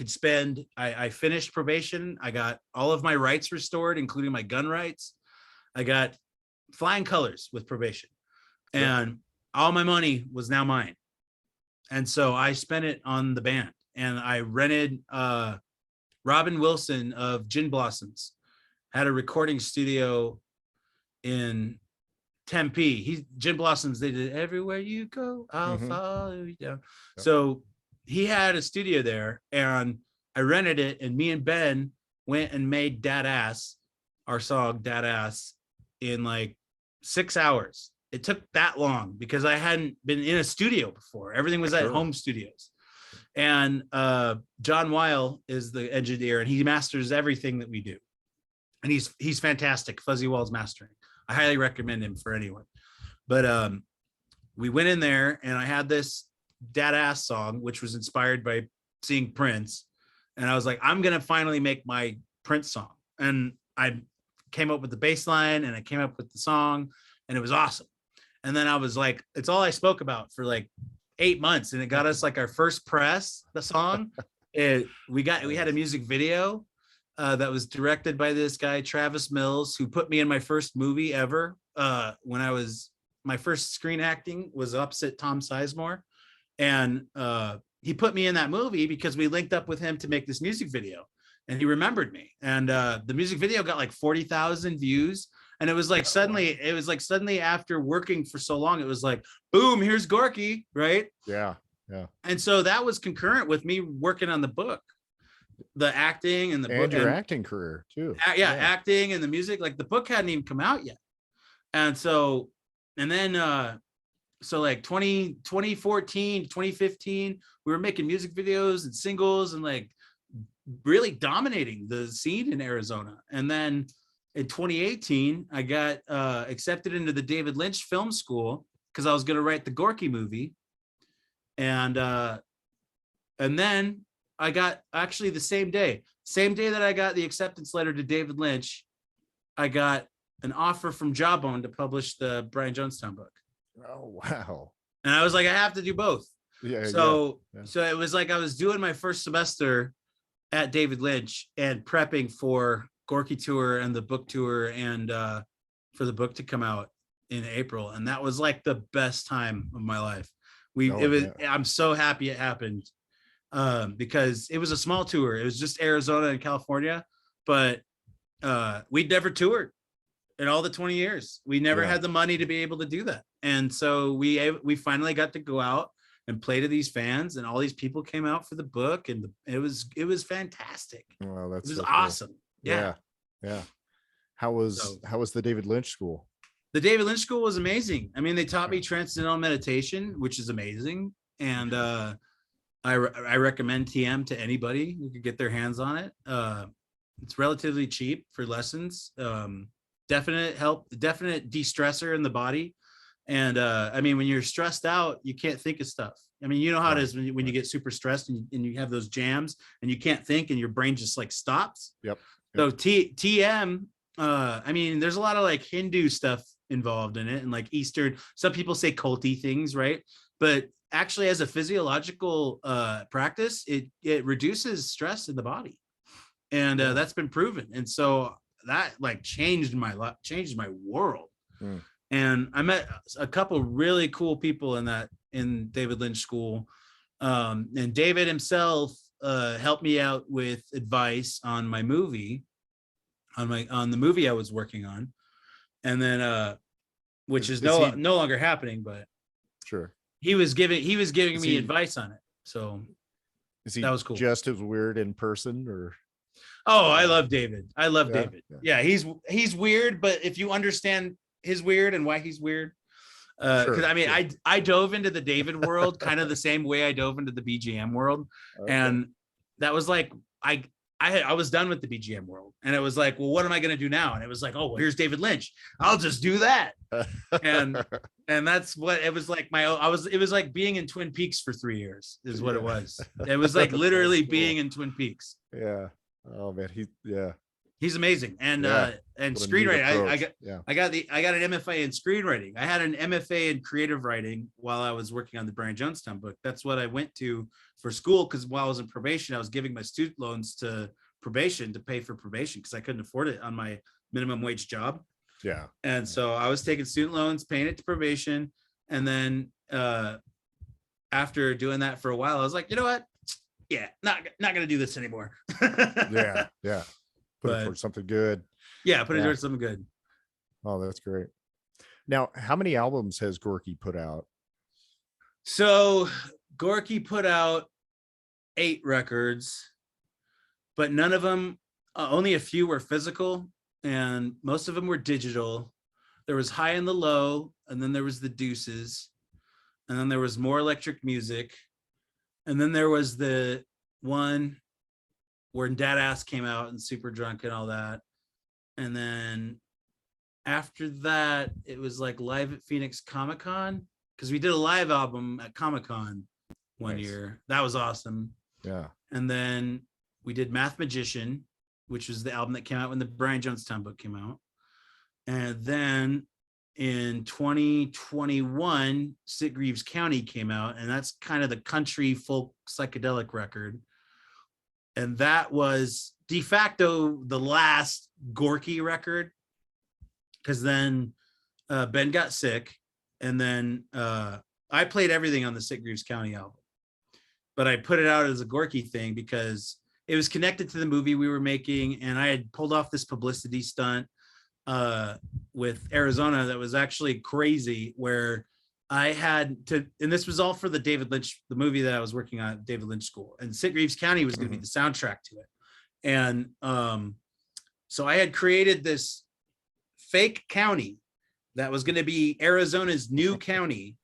finished probation. I got all of my rights restored, including my gun rights. I got flying colors with probation, and all my money was now mine. And so I spent it on the band, and I rented Robin Wilson of Gin Blossoms had a recording studio in Tempe. Gin Blossoms, they did Everywhere You Go, I'll follow you down. So he had a studio there, and I rented it, and me and Ben went and made Dad Ass, our song Dad Ass, in like 6 hours. It took that long because I hadn't been in a studio before. Everything was at home studios. And John Weil is the engineer, and he masters everything that we do. And he's fantastic. Fuzzy Wall's mastering. I highly recommend him for anyone. But we went in there, and I had this Dad Ass song, which was inspired by seeing Prince. And I was like, I'm going to finally make my Prince song. And I came up with the bass line, and I came up with the song, and it was awesome. And then I was like, it's all I spoke about for like 8 months, and it got us like our first press, the song. We had a music video that was directed by this guy, Travis Mills, who put me in my first movie ever when I was my first screen acting was opposite Tom Sizemore, and he put me in that movie because we linked up with him to make this music video, and he remembered me. And the music video got like 40,000 views. And it was like suddenly after working for so long, it was like, boom, here's Gorky, right? Yeah, yeah. And so that was concurrent with me working on the book, the acting and the book, your acting career too. Yeah, acting and the music. Like the book hadn't even come out yet. And so, and then so like 2014, 2015, we were making music videos and singles and like really dominating the scene in Arizona. And then in 2018, I got accepted into the David Lynch Film School because I was going to write the Gorky movie. And then I got, actually the same day that I got the acceptance letter to David Lynch, I got an offer from Jawbone to publish the Brian Jonestown book. Oh, wow. And I was like, I have to do both. Yeah. So it was like I was doing my first semester at David Lynch and prepping for Gorky tour and the book tour and for the book to come out in April. And that was like the best time of my life. I'm so happy it happened because it was a small tour. It was just Arizona and California, but we'd never toured in all the 20 years. We never had the money to be able to do that. And so we finally got to go out and play to these fans, and all these people came out for the book, and it was fantastic. Well, it was awesome. Cool. Yeah. How was the David Lynch school? The David Lynch school was amazing. I mean, they taught me transcendental meditation, which is amazing. And I recommend TM to anybody who could get their hands on it. It's relatively cheap for lessons. Definite de-stressor in the body. And I mean, when you're stressed out, you can't think of stuff. I mean, you know how it is when you get super stressed and you have those jams and you can't think and your brain just like stops. Yep. So TM, I mean, there's a lot of like Hindu stuff involved in it, and like Eastern, some people say culty things, right? But actually, as a physiological practice, it reduces stress in the body, and that's been proven. And so that like changed my life, changed my world. And I met a couple really cool people in David Lynch school, and David himself helped me out with advice on my movie, on the movie I was working on, and then which is no longer happening, but sure, he was giving me advice on it. So that was cool. Just as weird in person, or? Oh, I love David. I love David. Yeah, he's weird, but if you understand his weird and why he's weird, because I mean, I dove into the David world kind of the same way I dove into the BGM world, and that was like I was done with the BGM world, and it was like, well, what am I going to do now? And it was like, oh, well, here's David Lynch. I'll just do that. and that's what it was like. It was like being in Twin Peaks for 3 years is what it was. It was like literally being in Twin Peaks. Yeah. Oh man. He's amazing. And screenwriting. I got an MFA in screenwriting. I had an MFA in creative writing while I was working on the Brian Jonestown book. That's what I went to for school, because while I was in probation, I was giving my student loans to probation to pay for probation because I couldn't afford it on my minimum wage job. Yeah. And so I was taking student loans, paying it to probation. And then after doing that for a while, I was like, you know what? Yeah, not going to do this anymore. Yeah. Put it towards something good. Yeah, put it towards something good. Oh, that's great. Now, how many albums has Gorky put out? So Gorky put out 8 records, but none of them, only a few were physical, and most of them were digital. There was High and the Low, and then there was The Deuces, and then there was More Electric Music, and then there was the one where Dad Ass came out and Super Drunk and all that. And then after that, it was like Live at Phoenix Comic-Con, because we did a live album at Comic-Con one year. That was awesome. Yeah. And then we did Math Magician, which was the album that came out when the Brian Jonestown book came out. And then in 2021, Sitgreaves County came out, and that's kind of the country folk psychedelic record. And that was de facto the last Gorky record, because then Ben got sick, And then I played everything on the Sitgreaves County album, but I put it out as a Gorky thing because it was connected to the movie we were making, and I had pulled off this publicity stunt with Arizona that was actually crazy, where I had to, and this was all for the David Lynch, the movie that I was working on at David Lynch School, and Sitgreaves County was going to be the soundtrack to it. And so I had created this fake county that was going to be Arizona's new county,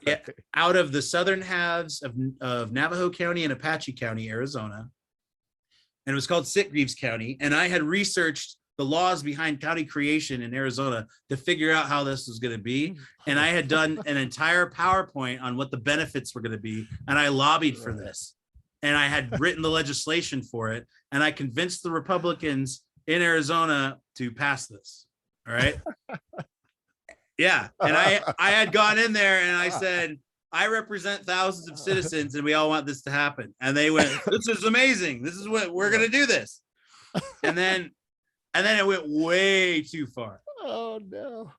right, out of the southern halves of Navajo County and Apache County, Arizona. And it was called Sitgreaves County. And I had researched the laws behind county creation in Arizona to figure out how this was going to be. And I had done an entire PowerPoint on what the benefits were going to be. And I lobbied for this. And I had written the legislation for it. And I convinced the Republicans in Arizona to pass this. All right. Yeah. And I had gone in there and I said, I represent thousands of citizens and we all want this to happen. And they went, this is amazing. This is what we're going to do this. And then it went way too far. Oh no.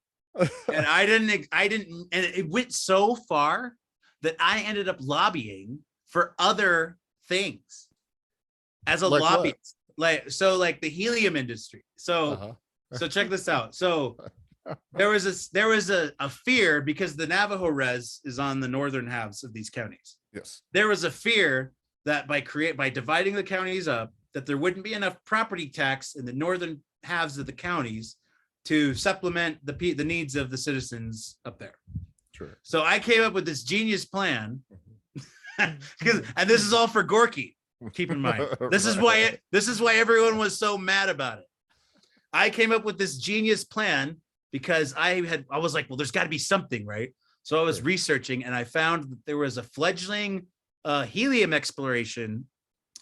And I didn't, and it went so far that I ended up lobbying for other things as a like lobbyist. Like the helium industry. So check this out. So there was a fear because the Navajo res is on the northern halves of these counties. Yes. There was a fear that by dividing the counties up, that there wouldn't be enough property tax in the northern halves of the counties to supplement the needs of the citizens up there. Sure. So I came up with this genius plan, and this is all for Gorky. Keep in mind, this is why everyone was so mad about it. I came up with this genius plan because I was like, well, there's got to be something, right? So I was researching and I found that there was a fledgling helium exploration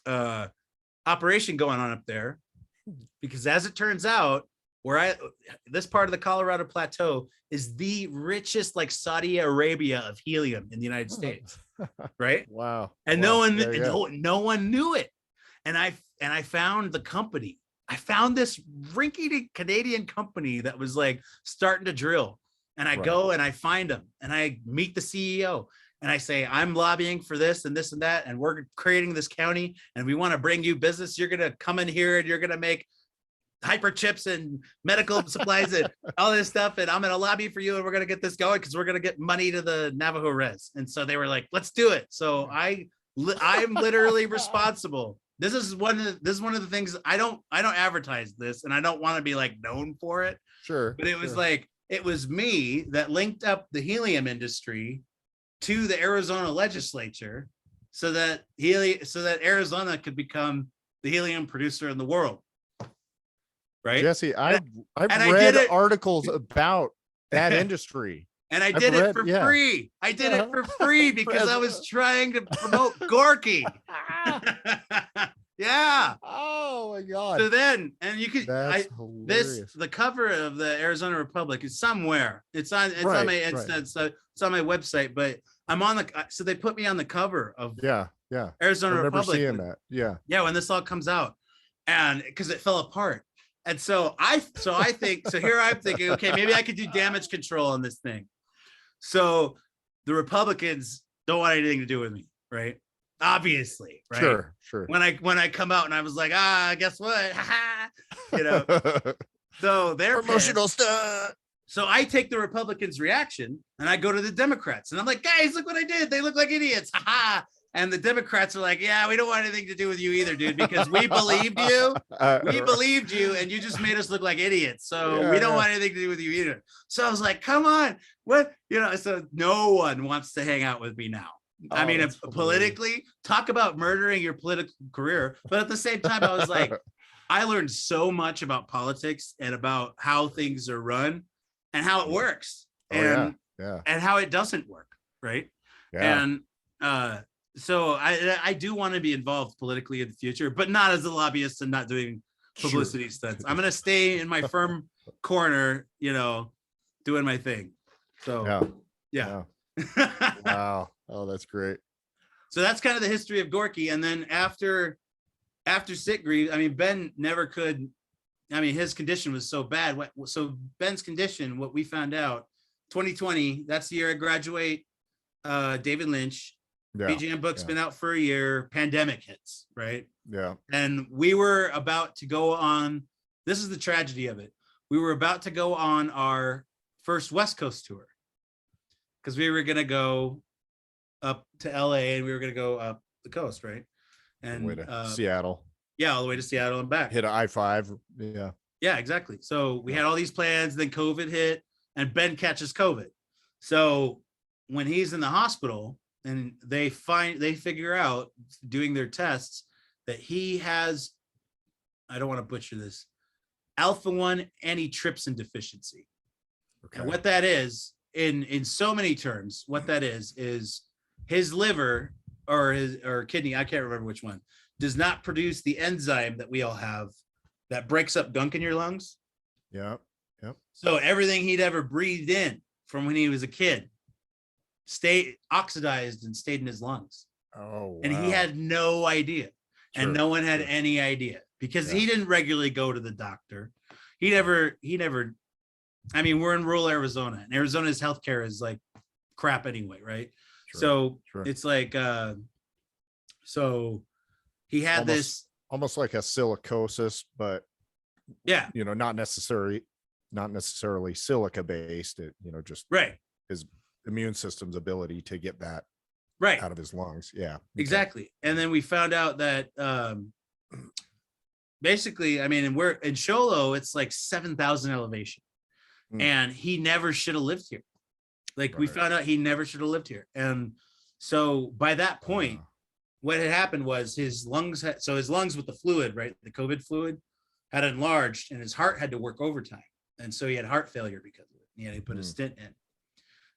operation going on up there, because as it turns out, this part of the Colorado Plateau is the richest, like Saudi Arabia of helium in the United States, right? Wow. And wow. no one knew it. And I found the company. I found this rinky-dink Canadian company that was like starting to drill. And I go and I find them and I meet the CEO and I say, I'm lobbying for this and this and that. And we're creating this county and we want to bring you business. You're going to come in here and you're going to make hyper chips and medical supplies and all this stuff. And I'm going to lobby for you and we're going to get this going because we're going to get money to the Navajo res. And so they were like, let's do it. So I'm literally responsible. This is one of the things I don't advertise this and I don't want to be like known for it. Sure. But it was like, it was me that linked up the helium industry to the Arizona legislature so that Arizona could become the helium producer in the world. Right. Jesse, I've read articles about that industry. And I did it for free. I did it for free because I was trying to promote Gorky. Yeah. Oh my God. So then, and you could, hilarious. The cover of the Arizona Republic is somewhere. It's on my website, but I'm on so they put me on the cover of Arizona Republic. Seeing that. Yeah. When this all comes out, and because it fell apart. And so here I'm thinking, okay, maybe I could do damage control on this thing. So the Republicans don't want anything to do with me, right? Obviously, right? Sure. When I come out and I was like, guess what? You know. So they're promotional stuff. So I take the Republicans' reaction and I go to the Democrats and I'm like, guys, look what I did. They look like idiots. And the Democrats are like, yeah, we don't want anything to do with you either, dude, because we believed you. We believed you and you just made us look like idiots. So we don't want anything to do with you either. So I was like, come on. What? You know, so no one wants to hang out with me now. I mean, politically, talk about murdering your political career. But at the same time, I was like, I learned so much about politics and about how things are run and how it works and how it doesn't work. Right. Yeah. And so I do want to be involved politically in the future, but not as a lobbyist and not doing publicity stunts. I'm going to stay in my firm corner, you know, doing my thing. So, yeah. Wow. Oh, that's great. So that's kind of the history of Gorky. And then after Sitgreaves, I mean, Ben never could, I mean, his condition was so bad. So Ben's condition, what we found out 2020, that's the year I graduate. David Lynch. BGM book's been out for a year. Pandemic hits, right? Yeah. And we were about to go on. This is the tragedy of it. We were about to go on our first West Coast tour because we were gonna go up to LA and we were gonna go up the coast, right? And all the way to Seattle. Yeah, all the way to Seattle and back. Hit an I-5. Yeah. Yeah, exactly. So we had all these plans, then COVID hit, and Ben catches COVID. So when he's in the hospital and they figure out doing their tests that he has, I don't want to butcher this, alpha-1 antitrypsin deficiency. Okay. And what that is, in so many terms, what that is his liver or kidney, I can't remember which one, does not produce the enzyme that we all have that breaks up gunk in your lungs. Yeah. Yep. So everything he'd ever breathed in from when he was a kid stayed oxidized and stayed in his lungs. Oh, wow. And he had no idea. Sure, and no one had any idea because he didn't regularly go to the doctor. He never, I mean, we're in rural Arizona, and Arizona's healthcare is like crap anyway, right? Sure, so it's like, so he had almost like a silicosis, but yeah, not necessarily silica based, just his immune system's ability to get that out of his lungs. Yeah, okay. Exactly. And then we found out that basically, I mean, we're in Sholo, it's like 7,000 elevation, and he never should have lived here. Like we found out he never should have lived here. And so by that point, what had happened was his lungs his lungs with the fluid, right? The COVID fluid had enlarged and his heart had to work overtime. And so he had heart failure because of it. He had to put a stent in.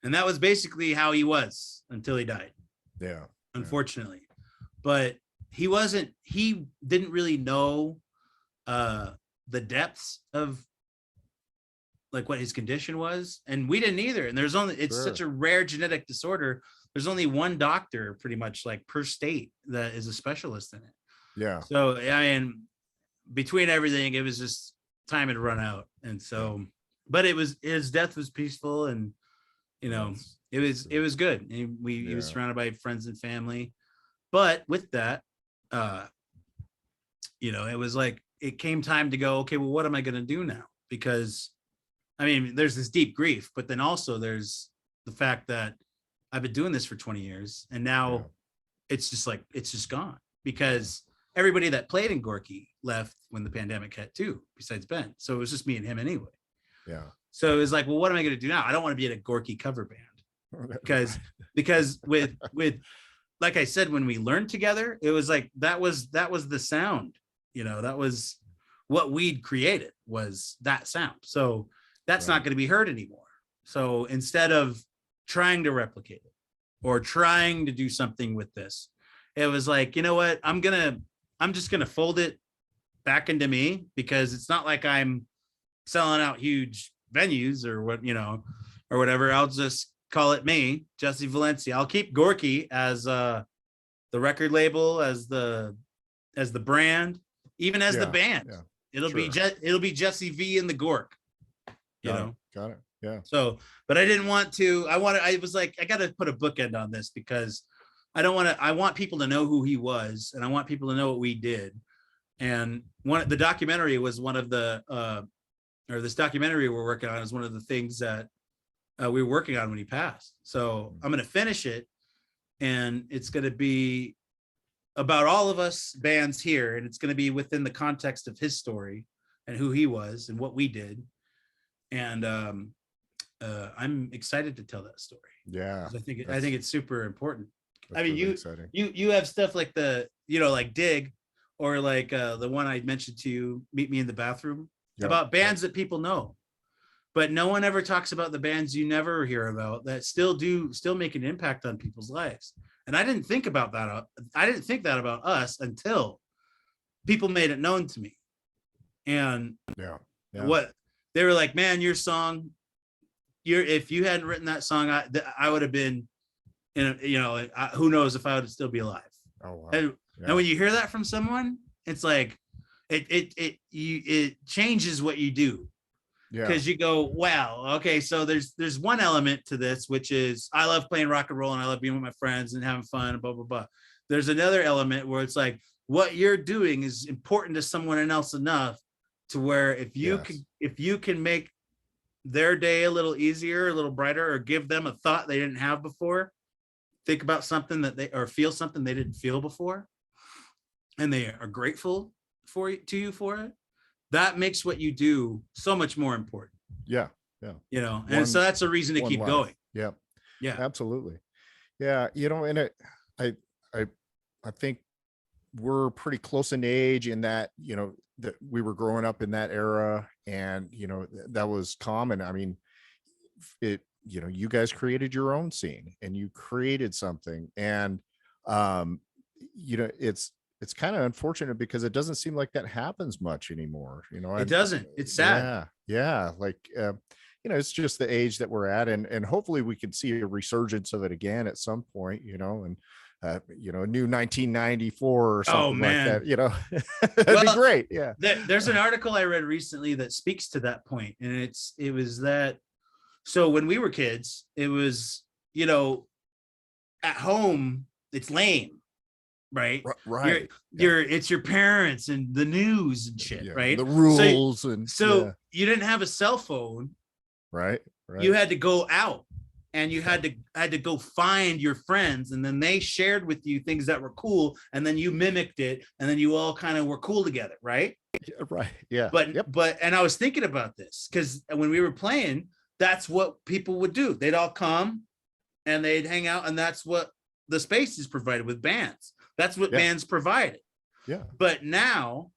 And that was basically how he was until he died. Yeah. Unfortunately. But he didn't really know the depths of like what his condition was. And we didn't either. And it's such a rare genetic disorder. There's only one doctor pretty much like per state that is a specialist in it. Yeah. So, I mean, between everything, it was just time had run out. And so, but his death was peaceful and, it was good. And he was surrounded by friends and family. But with that, it was like, it came time to go, okay, well, what am I going to do now? Because I mean, there's this deep grief, but then also there's the fact that I've been doing this for 20 years and now it's just gone because everybody that played in Gorky left when the pandemic hit too, besides Ben. So it was just me and him anyway. Yeah. So it was like, well, what am I going to do now? I don't want to be in a Gorky cover band because with like I said, when we learned together, it was like, that was the sound, that was what we'd created was that sound. So that's not going to be heard anymore. So instead of trying to replicate it or trying to do something with this, it was like, you know what, I'm just going to fold it back into me because it's not like I'm selling out huge venues or what, or whatever. I'll just call it me, Jesse Valencia. I'll keep Gorky as the record label, as the brand, even as the band. Yeah. It'll be Jesse V and the Gork. Got it. Yeah. So, but I didn't want to. I was like, I got to put a bookend on this because I want people to know who he was, and I want people to know what we did. And the documentary was one of the, or this documentary we're working on is one of the things that we were working on when he passed. So I'm going to finish it, and it's going to be about all of us bands here, and it's going to be within the context of his story and who he was and what we did. And I'm excited to tell that story. Yeah, I think it's super important. I mean, you have stuff like like Dig, or like the one I mentioned to you, Meet Me in the Bathroom, about bands that people know, but no one ever talks about the bands you never hear about that still make an impact on people's lives. And I didn't think about that. I didn't think that about us until people made it known to me. And what they were like, man, your song, if you hadn't written that song, I would have been who knows if I would still be alive. Oh, wow. And when you hear that from someone, it's like it changes what you do. Yeah. Because you go, wow, okay, so there's one element to this, which is I love playing rock and roll and I love being with my friends and having fun and blah, blah, blah. There's another element where it's like what you're doing is important to someone else enough to where if you can make their day a little easier, a little brighter, or give them a thought they didn't have before, think about something that they, or feel something they didn't feel before, and they are grateful to you for it, that makes what you do so much more important. Yeah. And so that's a reason to keep going. Yeah. Absolutely. Yeah. And I think we're pretty close in age in that, that we were growing up in that era, and, that was common. I mean, you guys created your own scene and you created something, and, it's kind of unfortunate because it doesn't seem like that happens much anymore. It doesn't. It's sad. Yeah. Like, it's just the age that we're at, and hopefully we can see a resurgence of it again at some point, and, a new 1994 or something like that, that'd be great. Yeah. There's an article I read recently that speaks to that point. And it was that, so when we were kids, it was, at home, it's lame. Right. It's your parents and the news and shit, right? The rules. So you didn't have a cell phone. Right. You had to go out and you had to go find your friends, and then they shared with you things that were cool, and then you mimicked it, and then you all kind of were cool together, right? Right. Yeah. But and I was thinking about this because when we were playing, that's what people would do. They'd all come and they'd hang out, and that's what the space is provided with bands. That's what bands provided. Yeah. But now,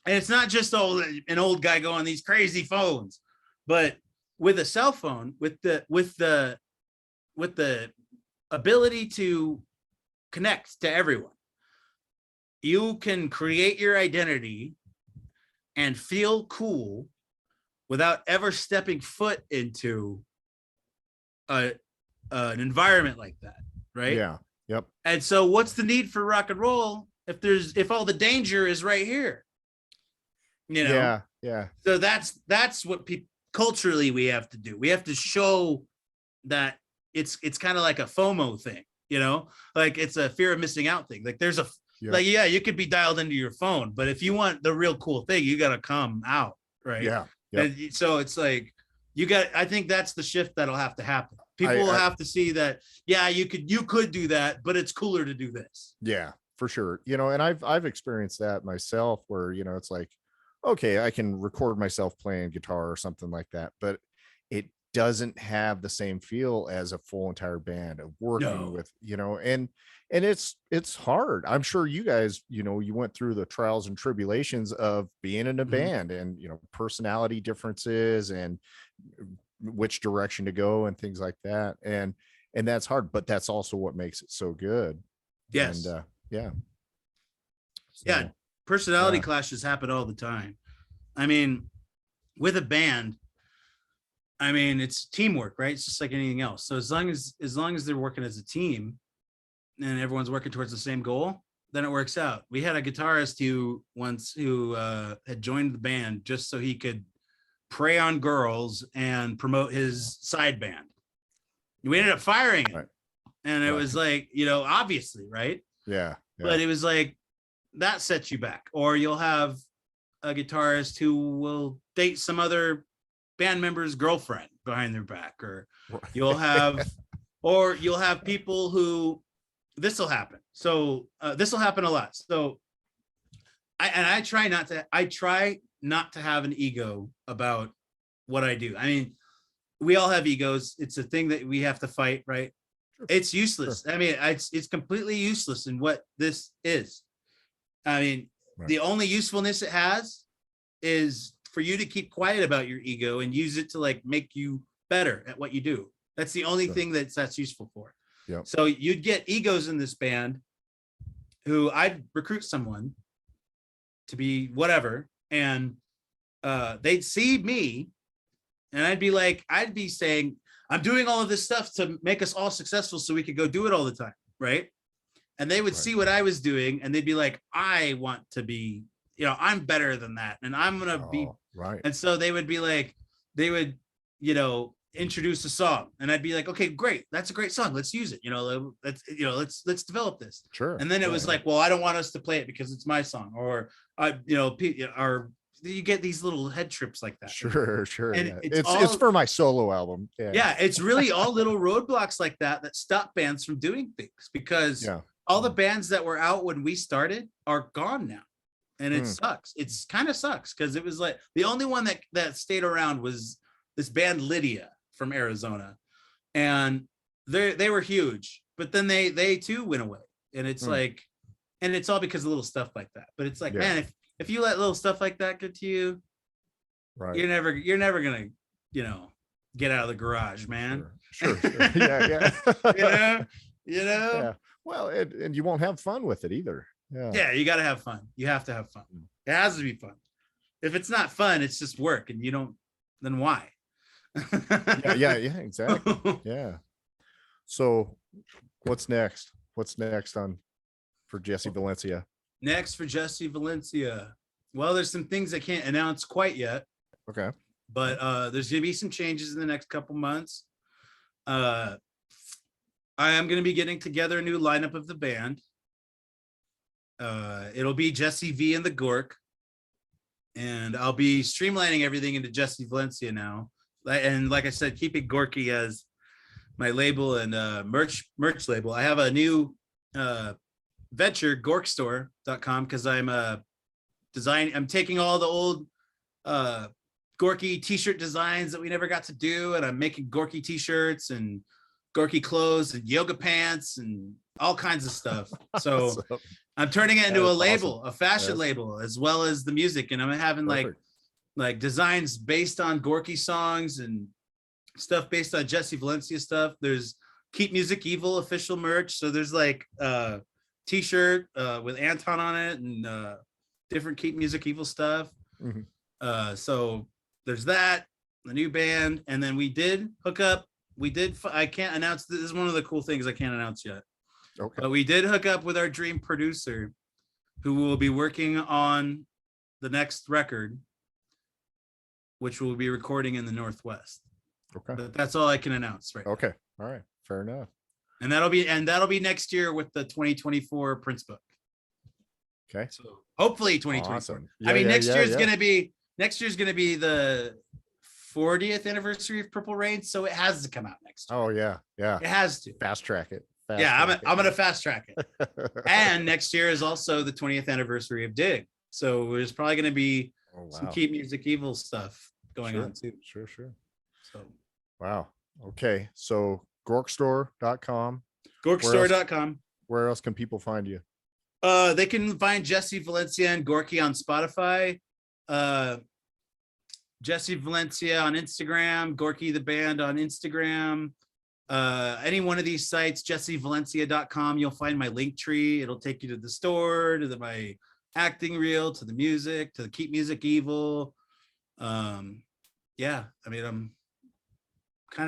and it's not just an old guy going these crazy phones, but with a cell phone, with the ability to connect to everyone, you can create your identity and feel cool without ever stepping foot into an environment like that, right? Yeah. Yep. And so what's the need for rock and roll if all the danger is right here? Yeah. So that's what culturally we have to do. We have to show that it's kind of like a FOMO thing, like it's a fear of missing out thing. Like there's you could be dialed into your phone, but if you want the real cool thing, you got to come out. Right. Yeah. Yep. And so it's like, I think that's the shift that'll have to happen. People will have to see that, you could do that, but it's cooler to do this. Yeah, for sure. And I've experienced that myself where, it's like, okay, I can record myself playing guitar or something like that, but it doesn't have the same feel as a full entire band of working with, and it's hard. I'm sure you guys, you went through the trials and tribulations of being in a band, and, personality differences and which direction to go and things like that. And that's hard, but that's also what makes it so good. Yes. And personality clashes happen all the time. I mean, with a band, it's teamwork, right? It's just like anything else. So as long as they're working as a team and everyone's working towards the same goal, then it works out. We had a guitarist who had joined the band just so he could prey on girls and promote his side band. We ended up firing him. Right. And it was like, obviously, right? Yeah. But it was like, that sets you back. Or you'll have a guitarist who will date some other band member's girlfriend behind their back, or you'll have people who, this will happen. So this will happen a lot. So I try not to have an ego about what I do. I mean, we all have egos. It's a thing that we have to fight, right? Sure. It's useless. Sure. I mean, it's completely useless in what this is. I mean, the only usefulness it has is for you to keep quiet about your ego and use it to like make you better at what you do. That's the only thing that's useful for. Yep. So you'd get egos in this band who I'd recruit someone to be whatever, and they'd see me and I'd be saying, I'm doing all of this stuff to make us all successful so we could go do it all the time, right? And they would see what I was doing and they'd be like, I want to be, I'm better than that, and I'm gonna be right. And so they would be like, they would, introduce a song, and I'd be like, okay, great, that's a great song, let's use it. Let's develop this. Sure. And then it was like, well, I don't want us to play it because it's my song, or or you get these little head trips like that. Sure. And yeah. It's for my solo album. Yeah, it's really all little roadblocks like that stop bands from doing things, because all the bands that were out when we started are gone now. And it sucks. It's kind of sucks, because it was like the only one that stayed around was this band Lydia from Arizona, and they were huge, but then they too went away. And it's like, and it's all because of little stuff like that. But it's like, man, if you let little stuff like that get to you, right, you're never gonna get out of the garage, man. Sure. Yeah. Yeah. Well, and you won't have fun with it either. Yeah, you got to have fun. You have to have fun. It has to be fun. If it's not fun, it's just work, and you don't, then why? yeah, exactly. Yeah. So what's next for Jesse Valencia? Next for Jesse Valencia, well, there's some things I can't announce quite yet. Okay. But there's gonna be some changes in the next couple months. I am gonna be getting together a new lineup of the band. It'll be Jesse V and the Gork, and I'll be streamlining everything into Jesse Valencia now. And like I said, keeping Gorky as my label and merch label. I have a new venture, gorkstore.com, because I'm taking all the old Gorky t-shirt designs that we never got to do, and I'm making Gorky t-shirts and Gorky clothes and yoga pants and all kinds of stuff. So I'm turning it into a label, awesome. A fashion label, as well as the music. And I'm having like designs based on Gorky songs and stuff based on Jesse Valencia stuff. There's Keep Music Evil official merch. So there's like t-shirt with Anton on it, and different Keep Music Evil stuff. So there's that, the new band. And then we did hook up. I can't announce, this is one of the cool things I can't announce yet. Okay. But we did hook up with our dream producer, who will be working on the next record, which we'll be recording in the Northwest. Okay. But that's all I can announce right now. Okay. All right. Fair enough. And that'll be next year with the 2024 Prince book. Okay. So hopefully 2024. Awesome. Next year's gonna be the 40th anniversary of Purple Rain, so it has to come out next year. Oh yeah. It has to. Fast track it. I'm gonna fast track it. And next year is also the 20th anniversary of Dig, so there's probably gonna be some Keep Music Evil stuff going on too. Sure. So wow. Okay. So gorkstore.com. Gorkstore.com. Where else can people find you? They can find Jesse Valencia and Gorky on Spotify. Jesse Valencia on Instagram, Gorky the band on Instagram. Any one of these sites, jessevalencia.com, you'll find my link tree. It'll take you to the store, to my acting reel, to the music, to the Keep Music Evil. I'm kind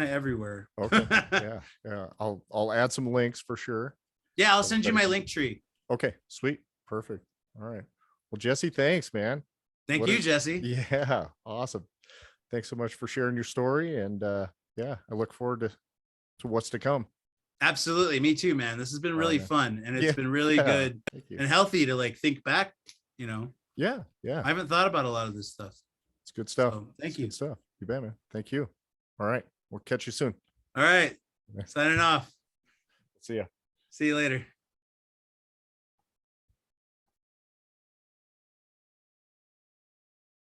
of everywhere. Okay. Yeah. I'll add some links for sure. Yeah, I'll send you my link tree. Okay, sweet. Perfect. All right. Well, Jesse, thanks, man. Thank you, Jesse. Yeah, awesome. Thanks so much for sharing your story. And I look forward to what's to come. Absolutely. Me too, man. This has been really fun, and it's been really good and healthy to think back, Yeah. I haven't thought about a lot of this stuff. It's good stuff. So, thank you. Good stuff. You bet, man. Thank you. All right. We'll catch you soon. All right. Signing off. See ya. See you later.